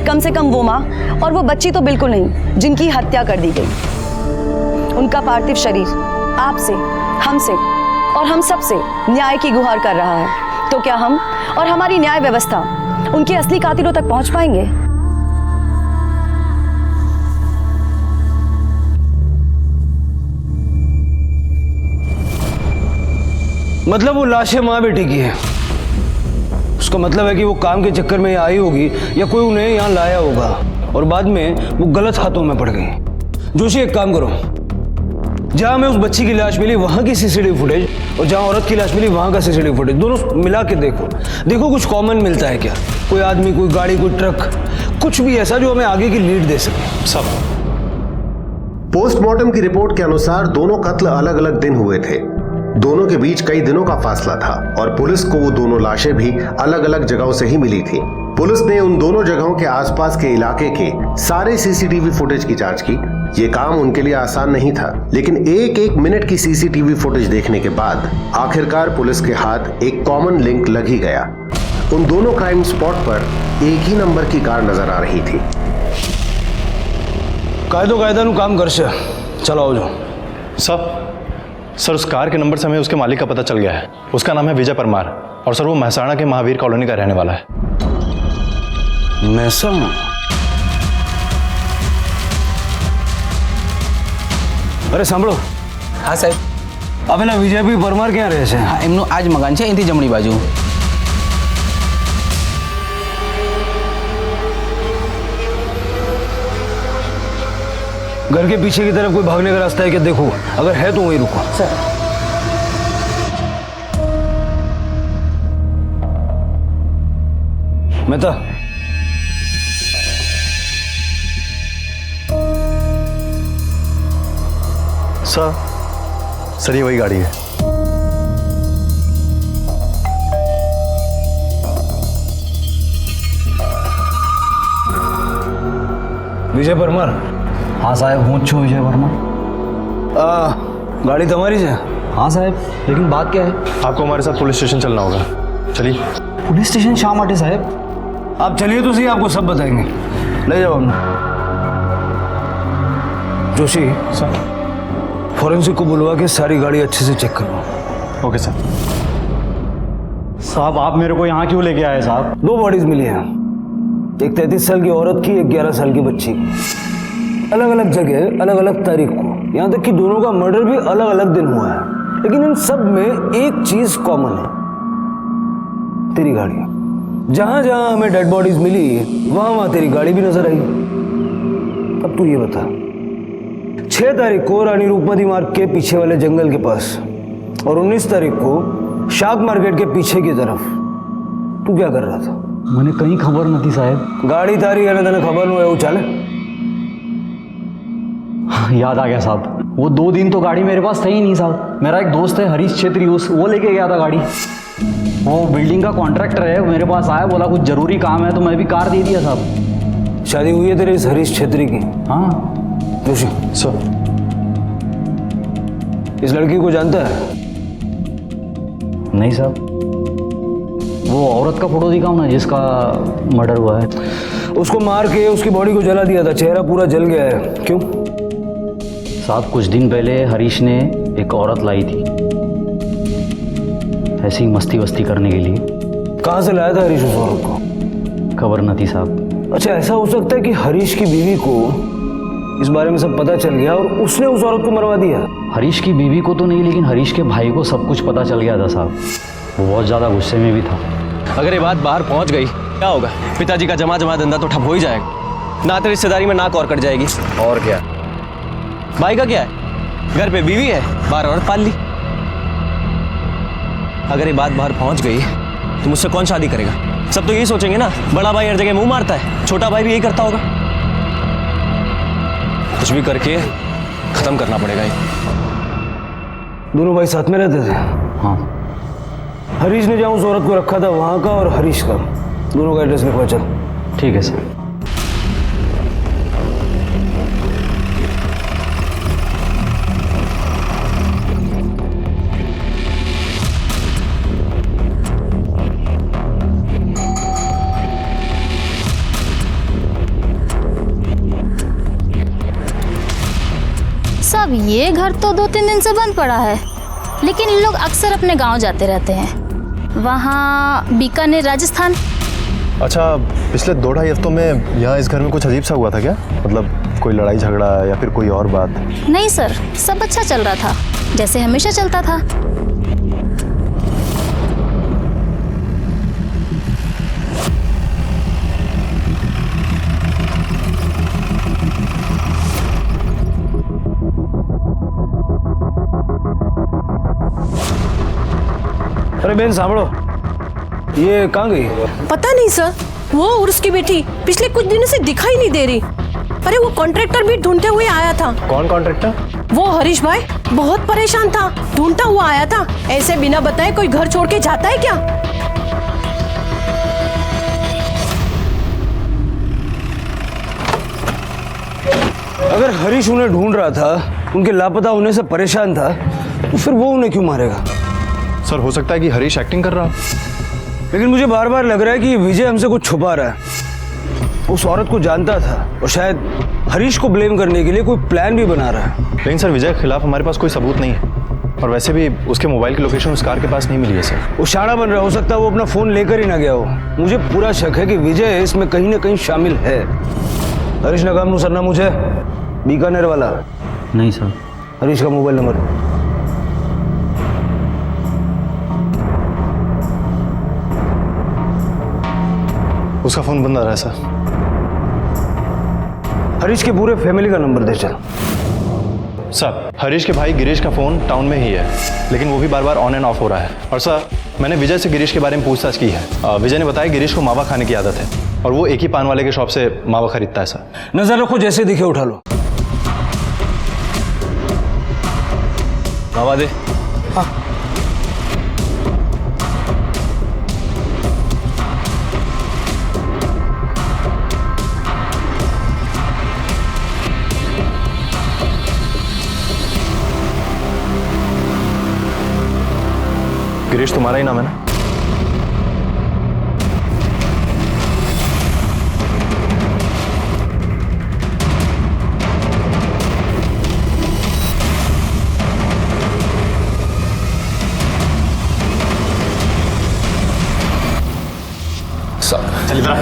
Speaker 4: कम से कम वो माँ और वो बच्ची तो बिल्कुल नहीं जिनकी हत्या कर दी गई। उनका पार्थिव शरीर आपसे, हमसे और हम सब से न्याय की गुहार कर रहा है। तो क्या हम और हमारी न्याय व्यवस्था उनके असली कातिलों तक पहुंच पाएंगे?
Speaker 19: मतलब वो लाशें माँ बेटी की है। उसका मतलब है कि वो काम के चक्कर में आई होगी या कोई उन्हें यहाँ लाया होगा और बाद में वो गलत हाथों में पड़ गई। जोशी एक काम करो, जहां हमें उस बच्ची की लाश मिली वहां की सीसीटीवी फुटेज और जहां औरत की लाश मिली वहां का सीसीटीवी फुटेज दोनों मिला के देखो कुछ कॉमन मिलता है क्या। कोई आदमी, कोई गाड़ी, कोई ट्रक, कुछ भी ऐसा जो हमें आगे की लीड दे सके।
Speaker 22: सब
Speaker 12: पोस्टमार्टम की रिपोर्ट के अनुसार दोनों कत्ल अलग अलग दिन हुए थे। दोनों के बीच कई दिनों का फासला था और पुलिस को वो दोनों लाशें भी अलग अलग जगहों से ही मिली थी। पुलिस ने उन दोनों जगहों के आसपास के इलाके के सारे सीसीटीवी फुटेज की जांच की। ये काम उनके लिए आसान नहीं था, लेकिन एक एक मिनट की सीसीटीवी फुटेज देखने के बाद आखिरकार पुलिस के हाथ एक कॉमन लिंक लग ही गया। उन दोनों क्राइम स्पॉट पर एक ही नंबर की कार नजर आ रही थी।
Speaker 19: कायदा नु काम कर से चलो आओ।
Speaker 22: सर उस कार के नंबर से हमें उसके मालिक का पता चल गया है। उसका नाम है विजय परमार और सर वो महसाणा के महावीर कॉलोनी का रहने वाला है।
Speaker 19: महसाणा? अरे सांभळो।
Speaker 21: हाँ साहब।
Speaker 19: अब ना विजय भी परमार क्या रहे हैं?
Speaker 21: हाँ एमनो आज मकान है एंती जमणी बाजू।
Speaker 19: घर के पीछे की तरफ कोई भागने का रास्ता है क्या? देखो, अगर है तो वहीं रुको।
Speaker 21: सर
Speaker 19: मेहता
Speaker 22: सर ये वही गाड़ी है।
Speaker 19: विजय परमार?
Speaker 16: हाँ साहब, हूँ छू विजय वर्मा।
Speaker 19: गाड़ी तुम्हारी है?
Speaker 22: हाँ साहब, लेकिन बात क्या है? आपको हमारे साथ पुलिस स्टेशन चलना होगा। चलिए।
Speaker 19: पुलिस स्टेशन शाम आटे साहब। आप चलिए तो सही, आपको सब बताएंगे। ले जाओ हमने। जोशी सर, फॉरेंसिक को बुलवा के सारी गाड़ी अच्छे से चेक करवाओ।
Speaker 22: Okay sir. साहब आप मेरे को यहाँ क्यों लेके आए साहब?
Speaker 19: 2 बॉडीज मिली हैं, एक 33 साल की औरत की, एक 11 साल की बच्ची की। अलग अलग जगह, अलग अलग तारीख को, यहाँ तक कि दोनों का मर्डर भी अलग अलग दिन हुआ है। लेकिन इन सब में एक चीज कॉमन है, तेरी गाड़ी। जहां जहां हमें डेड बॉडीज मिली वहां वहां तेरी गाड़ी भी नजर आई। अब तू ये बता, 6 तारीख को रानी रूपमती मार्ग के पीछे वाले जंगल के पास और 19 तारीख को शाक मार्केट के पीछे की तरफ तू क्या कर रहा था?
Speaker 22: मैंने कहीं खबर न थी साहब।
Speaker 19: गाड़ी तारी है ना, तेने खबर नहीं है, वो चले।
Speaker 22: याद आ गया साहब, वो 2 दिन तो गाड़ी मेरे पास था ही नहीं साहब। मेरा एक दोस्त है हरीश छेत्री, वो लेके गया था गाड़ी। वो बिल्डिंग का कॉन्ट्रैक्टर है, मेरे पास आया, बोला कुछ जरूरी काम है, तो मैं भी कार दे दिया साहब।
Speaker 19: शादी हुई है तेरे इस हरीश छेत्री की?
Speaker 22: हाँ।
Speaker 19: जोशी
Speaker 22: सर,
Speaker 19: इस लड़की को जानता है?
Speaker 22: नहीं साहब। वो औरत का फोटो दिखाओ ना जिसका मर्डर हुआ है।
Speaker 19: उसको मार के उसकी बॉडी को जला दिया था, चेहरा पूरा जल गया है। क्यों?
Speaker 22: साहब कुछ दिन पहले हरीश ने एक औरत लाई थी, ऐसी मस्ती वस्ती करने के लिए।
Speaker 19: कहाँ से लाया था हरीश उस औरत को?
Speaker 22: खबर न थी साहब।
Speaker 19: अच्छा, ऐसा हो सकता है कि हरीश की बीवी को इस बारे में सब पता चल गया और उसने उस औरत को मरवा दिया?
Speaker 22: हरीश की बीवी को तो नहीं, लेकिन हरीश के भाई को सब कुछ पता चल गया था साहब। वो बहुत ज़्यादा गुस्से में भी था।
Speaker 21: अगर ये बात बाहर पहुंच गई क्या होगा? पिताजी का जमा धंधा तो ठप हो ही जाएगा। नाते रिश्तेदारी में नाक और कट जाएगी।
Speaker 22: और क्या?
Speaker 21: भाई का क्या है, घर पे बीवी है, बाहर औरत पाल ली। अगर ये बात बाहर पहुंच गई तो मुझसे कौन शादी करेगा? सब तो यही सोचेंगे ना, बड़ा भाई हर जगह मुंह मारता है, छोटा भाई भी यही करता होगा। कुछ भी करके खत्म करना पड़ेगा ये।
Speaker 19: दोनों भाई साथ में रहते थे?
Speaker 22: हाँ।
Speaker 19: हरीश ने जहाँ उस औरत को रखा था वहाँ का और हरीश का, दोनों का एड्रेस लिखवा। चल।
Speaker 22: ठीक है सर।
Speaker 2: सब ये घर तो 2-3 दिन से बंद पड़ा है, लेकिन इन लोग अक्सर अपने गांव जाते रहते हैं। वहाँ बीकानेर, राजस्थान।
Speaker 22: अच्छा, पिछले 2-2.5 हफ्तों में यहाँ इस घर में कुछ अजीब सा हुआ था क्या? मतलब कोई लड़ाई झगड़ा या फिर कोई और बात?
Speaker 2: नहीं सर, सब अच्छा चल रहा था, जैसे हमेशा चलता था।
Speaker 19: अरे बहन सामड़ो, ये कहाँ गई?
Speaker 7: पता नहीं सर, वो और उसकी बेटी पिछले कुछ दिनों से दिखाई नहीं दे रही। अरे वो कॉन्ट्रैक्टर भी ढूंढते हुए आया था।
Speaker 22: कौन कॉन्ट्रैक्टर?
Speaker 7: वो हरीश भाई, बहुत परेशान था, ढूंढता हुआ आया था। ऐसे बिना बताए कोई घर छोड़ के जाता है क्या?
Speaker 19: अगर हरीश उन्हें ढूंढ रहा था, उनके लापता होने से परेशान था, तो फिर वो उन्हें क्यों मारेगा?
Speaker 22: सर हो सकता है कि हरीश एक्टिंग कर रहा,
Speaker 19: लेकिन मुझे बार बार लग रहा है कि विजय हमसे कुछ छुपा रहा है। उस औरत को जानता था और शायद हरीश को ब्लेम करने के लिए कोई प्लान भी बना रहा है।
Speaker 22: लेकिन सर विजय के खिलाफ हमारे पास कोई सबूत नहीं है, और वैसे भी उसके मोबाइल की लोकेशन उस कार के पास नहीं मिली है सर।
Speaker 19: वो शाड़ा बन रहा, हो सकता है वो अपना फोन लेकर ही ना गया हो। मुझे पूरा शक है कि विजय इसमें कहीं ना कहीं शामिल है। हरीश नगाम सरना मुझे बीकानेर वाला?
Speaker 22: नहीं सर।
Speaker 19: हरीश का मोबाइल नंबर?
Speaker 22: उसका फोन बंद आ रहा है सर।
Speaker 19: हरीश के पूरे फैमिली का नंबर दे चल।
Speaker 22: सर हरीश के भाई गिरीश का फोन टाउन में ही है, लेकिन वो भी बार बार ऑन एंड ऑफ हो रहा है। और सर मैंने विजय से गिरीश के बारे में पूछताछ की है। विजय ने बताया गिरीश को मावा खाने की आदत है और वो एक ही पान वाले के शॉप से मावा खरीदता है सर।
Speaker 19: नजर रखो, जैसे दिखे उठा लो।
Speaker 21: मावा दे।
Speaker 19: हाँ।
Speaker 22: गिरीश तुम्हारा ही नाम है ना?
Speaker 19: चल इधर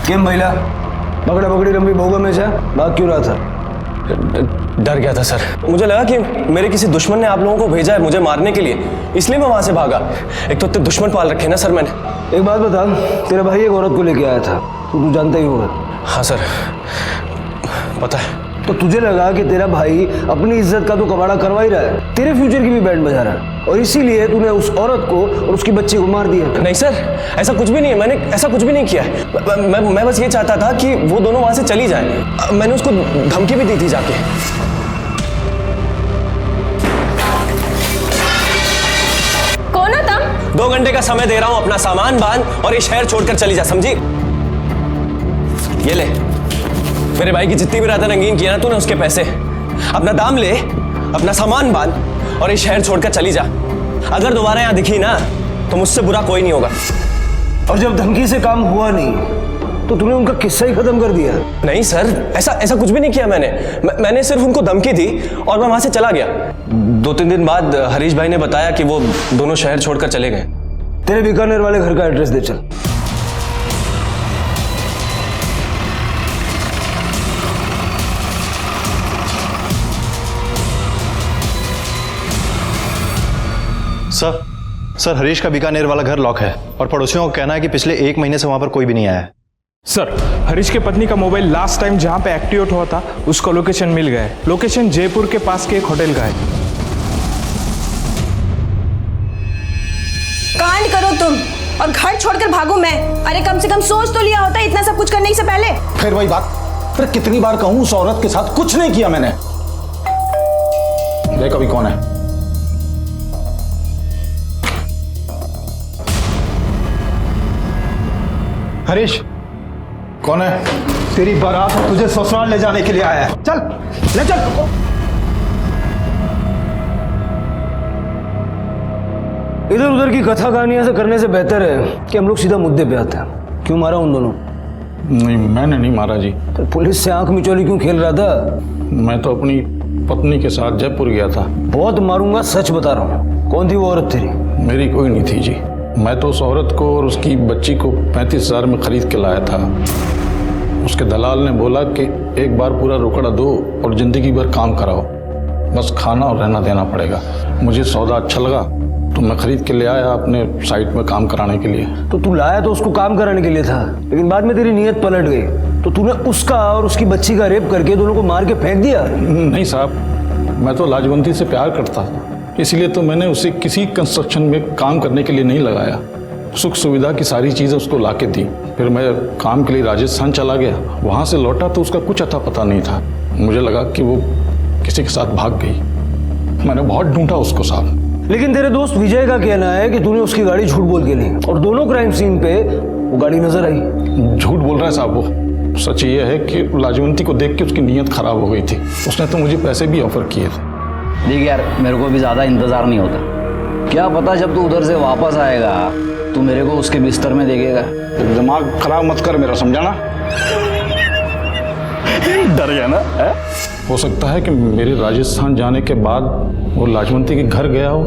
Speaker 19: केम भैया पकड़ा पकड़ी लंबी भोगा में से भाग क्यों रहा था?
Speaker 21: डर गया था सर। मुझे लगा कि मेरे किसी दुश्मन ने आप लोगों को भेजा है मुझे मारने के लिए, इसलिए मैं वहां से भागा। एक तो इतने दुश्मन पाल रखे ना सर मैंने।
Speaker 19: एक बात बता, तेरा भाई एक औरत को लेके आया था, तू जानता ही होगा।
Speaker 21: हाँ सर पता है।
Speaker 19: तो तुझे लगा कि तेरा भाई अपनी इज्जत का तो कबाड़ा करवा ही रहा है, तेरे फ्यूचर की भी बैंड बजा रहा है, और इसीलिए तूने उस औरत को और उसकी बच्ची को मार दिया।
Speaker 21: नहीं सर ऐसा कुछ भी नहीं है, मैंने ऐसा कुछ भी नहीं किया है। मैं बस ये चाहता था कि वो दोनों वहां से चली जाएं। मैंने उसको धमकी भी दी थी जाके।
Speaker 7: कौन है तुम?
Speaker 21: 2 घंटे का समय दे रहा हूं, अपना सामान बांध और ये शहर छोड़कर चली जा, समझी? ये ले मेरे भाई की जितनी भी रातें रंगीन किया ना तूने उसके पैसे, अपना दाम ले, अपना सामान बांध और ये शहर छोड़कर चली जा। अगर दोबारा यहां दिखी ना तो मुझसे बुरा कोई नहीं होगा।
Speaker 19: और जब धमकी से काम हुआ नहीं तो तूने उनका किस्सा ही खत्म कर दिया।
Speaker 21: नहीं सर ऐसा कुछ भी नहीं किया मैंने सिर्फ उनको धमकी दी और मैं वहां से चला गया। 2-3 दिन बाद हरीश भाई ने बताया कि वो दोनों शहर छोड़कर चले गए।
Speaker 19: तेरे बीकानेर वाले घर का एड्रेस दे चल।
Speaker 22: सर हरीश का बीकानेर वाला घर लॉक है और पड़ोसियों का कहना है कि पिछले 1 महीने से वहां पर कोई भी नहीं आया है।
Speaker 5: सर हरीश के पत्नी का मोबाइल लास्ट टाइम जहां पे एक्टिवेट हुआ था उसका लोकेशन मिल गया है। लोकेशन जयपुर के पास के एक होटल का है।
Speaker 7: कांड करो तुम और घर छोड़कर भागो मैं। अरे कम से कम सोच तो लिया होता इतना सब कुछ करने से पहले।
Speaker 20: फिर वही बात, फिर कितनी बार कहूं उस औरत के साथ कुछ नहीं किया मैंने। देख अभी कौन है। हरीश कौन है? तेरी बारात तुझे ससुराल ले जाने के लिए आया है। चल ले चल।
Speaker 19: इधर उधर की कथा कहानियां से करने से बेहतर है कि हम लोग सीधा मुद्दे पे आते हैं। क्यों मारा उन दोनों?
Speaker 20: नहीं मैंने नहीं मारा जी।
Speaker 19: तो पुलिस से आंख मिचौली क्यों खेल रहा था?
Speaker 20: मैं तो अपनी पत्नी के साथ जयपुर गया था।
Speaker 19: बहुत मारूंगा, सच बता रहा हूँ। कौन थी वो औरत तेरी?
Speaker 20: मेरी कोई नहीं थी जी। मैं तो उस औरत को और उसकी बच्ची को 35,000 में खरीद के लाया था। उसके दलाल ने बोला कि एक बार पूरा रोकड़ा दो और जिंदगी भर काम कराओ, बस खाना और रहना देना पड़ेगा। मुझे सौदा अच्छा लगा तो मैं खरीद के ले आया अपने साइट में काम कराने के लिए।
Speaker 19: तो तू लाया तो उसको काम कराने के लिए था, लेकिन बाद में तेरी नीयत पलट गई तो तूने उसका और उसकी बच्ची का रेप करके दोनों को मार के फेंक दिया।
Speaker 20: नहीं साहब, मैं तो लाजवंती से प्यार करता था, इसलिए तो मैंने उसे किसी कंस्ट्रक्शन में काम करने के लिए नहीं लगाया। सुख सुविधा की सारी चीज़ें उसको ला के दी। फिर मैं काम के लिए राजस्थान चला गया। वहाँ से लौटा तो उसका कुछ अता पता नहीं था। मुझे लगा कि वो किसी के साथ भाग गई। मैंने बहुत ढूंढा उसको साहब।
Speaker 19: लेकिन तेरे दोस्त विजय का कहना है कि तूने उसकी गाड़ी झूठ बोल के ली और दोनों क्राइम सीन पे वो गाड़ी नजर आई।
Speaker 20: झूठ बोल रहा है साहब वो। सच ये है कि लाजवंती को देख के उसकी नीयत खराब हो गई थी। उसने तो मुझे पैसे भी ऑफर किए थे।
Speaker 9: देख यार, मेरे को भी ज़्यादा इंतज़ार नहीं होता। क्या पता जब तू उधर से वापस आएगा तू मेरे को उसके बिस्तर में देखेगा।
Speaker 20: दिमाग खराब मत कर मेरा, समझा ना? डर गया ना है? हो सकता है कि मेरे राजस्थान जाने के बाद वो लाजवंती के घर गया हो,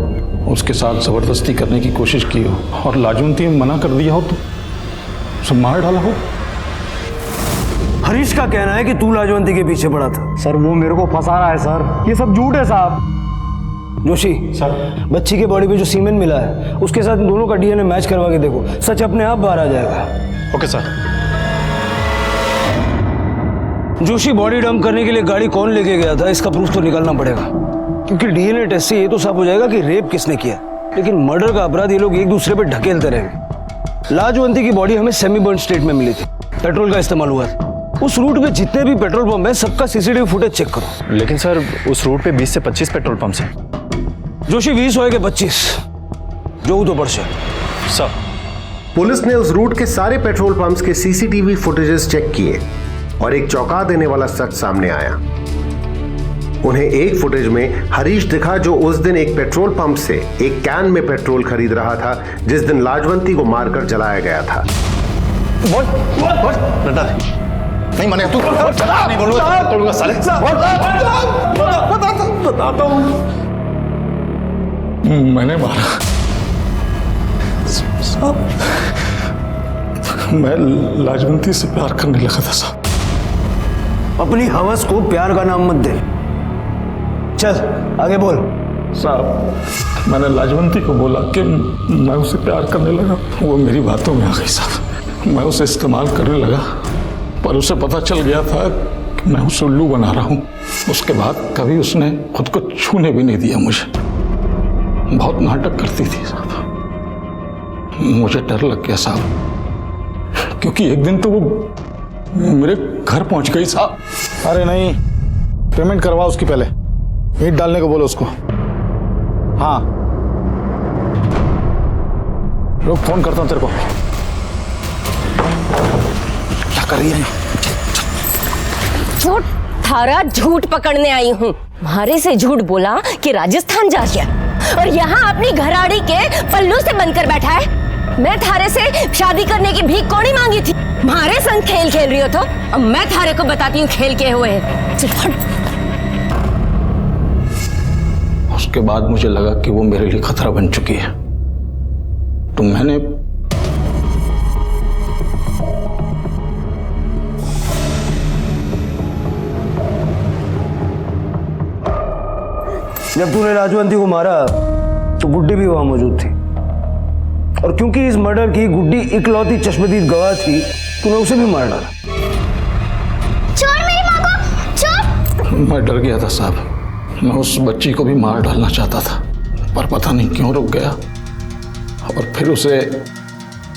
Speaker 20: उसके साथ ज़बरदस्ती करने की कोशिश की हो और लाजवंती ने मना कर दिया हो तो उसे मार डाला हो।
Speaker 19: हरीश का कहना है कि तू लाजवंती के पीछे पड़ा था।
Speaker 9: सर वो मेरे को फंसा रहा है सर, ये सब झूठ है साहब।
Speaker 19: जोशी सर, बच्ची के बॉडी पे जो सीमेंट मिला है उसके साथ दोनों का डीएनए मैच करवा के देखो, सच अपने आप बाहर आ जाएगा।
Speaker 22: Okay sir.
Speaker 19: Joshi, body dump करने के लिए गाड़ी कौन लेके गया था इसका प्रूफ तो निकालना पड़ेगा, क्योंकि डीएनए टेस्ट से ये तो साफ हो जाएगा कि रेप किसने किया। लेकिन मर्डर का अपराध ये लोग एक दूसरे पे ढकेलते रहेंगे। लाजवंती की बॉडी हमें सेमी बर्न स्टेट में मिली थी, पेट्रोल का इस्तेमाल हुआ था। उस रूट पे जितने भी पेट्रोल पंप है सबका सीसीटीवी फुटेज चेक करो।
Speaker 22: लेकिन सर उस रूट पे 20 से 25 पेट्रोल पंप्स हैं।
Speaker 19: जोशी 20 होए के 25 जो तो पड़े
Speaker 22: सर।
Speaker 12: पुलिस ने उस रूट के सारे पेट्रोल पंप्स के सीसीटीवी फुटेजेस चेक किए और एक चौंका देने वाला सच सामने आया। उन्हें एक फुटेज में हरीश दिखा जो उस दिन एक पेट्रोल पंप से एक कैन में पेट्रोल खरीद रहा था जिस दिन लाजवंती को मारकर जलाया गया था।
Speaker 20: नहीं माने तू नहीं बोलूंगा साले।
Speaker 19: बताता हूँ
Speaker 20: मैंने मारा साहब, मैं लाजवंती से प्यार करने लगा था साहब।
Speaker 19: अपनी हवस को प्यार का नाम मत दे। चल आगे बोल।
Speaker 20: साहब मैंने लाजवंती को बोला कि मैं उसे प्यार करने लगा, वो मेरी बातों में आ गई साहब। मैं उसे इस्तेमाल करने लगा पर उसे पता चल गया था कि मैं उसे उल्लू बना रहा हूँ। उसके बाद कभी उसने खुद को छूने भी नहीं दिया मुझे। बहुत नाटक करती थी साहब। मुझे डर लग गया साहब क्योंकि एक दिन तो वो मेरे घर पहुंच गई साहब। अरे नहीं, पेमेंट करवा उसकी पहले, ईंट डालने को बोलो उसको। हाँ रुक, फोन करता हूं तेरे को। क्या कर रही है?
Speaker 7: झूठ थारा झूठ पकड़ने आई हूँ। मारे से झूठ बोला कि राजस्थान जा गया और यहाँ अपनी घराड़ी के पल्लू से बनकर बैठा है। मैं थारे से शादी करने की भीख कौड़ी मांगी थी, मारे संग खेल खेल रही हो तो अब मैं थारे को बताती हूँ खेल के हुए हैं। चल हट।
Speaker 20: उसके बाद मुझे लगा कि वो मेरे लिए खतरा बन चुकी है, तो मैंने
Speaker 19: जब तूने लाजवंती को मारा तो गुड्डी भी वहां मौजूद थी और क्योंकि इस मर्डर की गुड्डी इकलौती चश्मदीद गवाह थी तूने उसे भी मार डाला।
Speaker 2: छोड़ मेरी माँ को, छोड़।
Speaker 20: मैं डर गया था साहब। मैं उस बच्ची को भी मार डालना चाहता था पर पता नहीं क्यों रुक गया और फिर उसे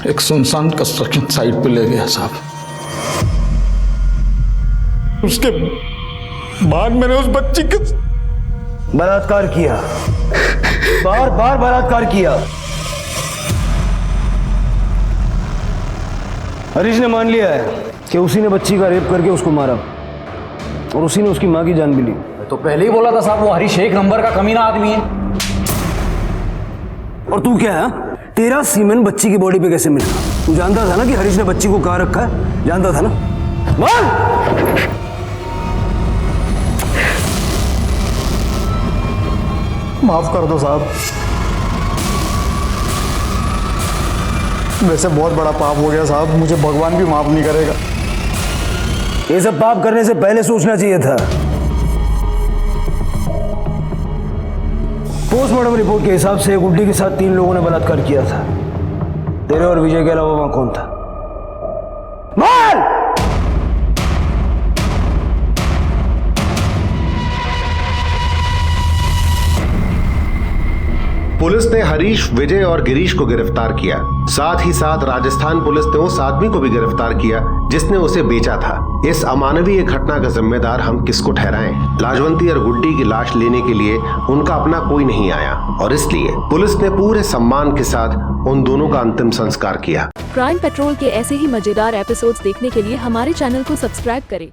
Speaker 20: एक सुनसान कंस्ट्रक्शन साइट पे ले गया साहब। उसके बाद मैंने उस बच्ची के
Speaker 19: बलात्कार किया, बार बार बलात्कार किया। हरीश ने मान लिया है कि उसी ने बच्ची का रेप करके उसको मारा और उसी ने उसकी मां की जान भी ली।
Speaker 9: तो पहले ही बोला था साहब, वो हरीश एक नंबर का कमीना आदमी है।
Speaker 19: और तू क्या है? तेरा सीमेंट बच्ची की बॉडी पे कैसे मिला? तू जानता था ना कि हरीश ने बच्ची को कहाँ रखा है? जानता था ना? बोल।
Speaker 20: माफ कर दो साहब, वैसे बहुत बड़ा पाप हो गया साहब, मुझे भगवान भी माफ नहीं करेगा।
Speaker 19: ये सब पाप करने से पहले सोचना चाहिए था। पोस्टमार्टम रिपोर्ट के हिसाब से गुड्डी के साथ 3 लोगों ने बलात्कार किया था। तेरे और विजय के अलावा वहां कौन था? बोल!
Speaker 12: पुलिस ने हरीश, विजय और गिरीश को गिरफ्तार किया। साथ ही साथ राजस्थान पुलिस ने उस आदमी को भी गिरफ्तार किया जिसने उसे बेचा था। इस अमानवीय घटना का जिम्मेदार हम किसको ठहराएं? लाजवंती और गुड्डी की लाश लेने के लिए उनका अपना कोई नहीं आया और इसलिए पुलिस ने पूरे सम्मान के साथ उन दोनों का अंतिम संस्कार किया।
Speaker 3: क्राइम पेट्रोल के ऐसे ही मजेदार एपिसोड्स देखने के लिए हमारे चैनल को सब्सक्राइब करें।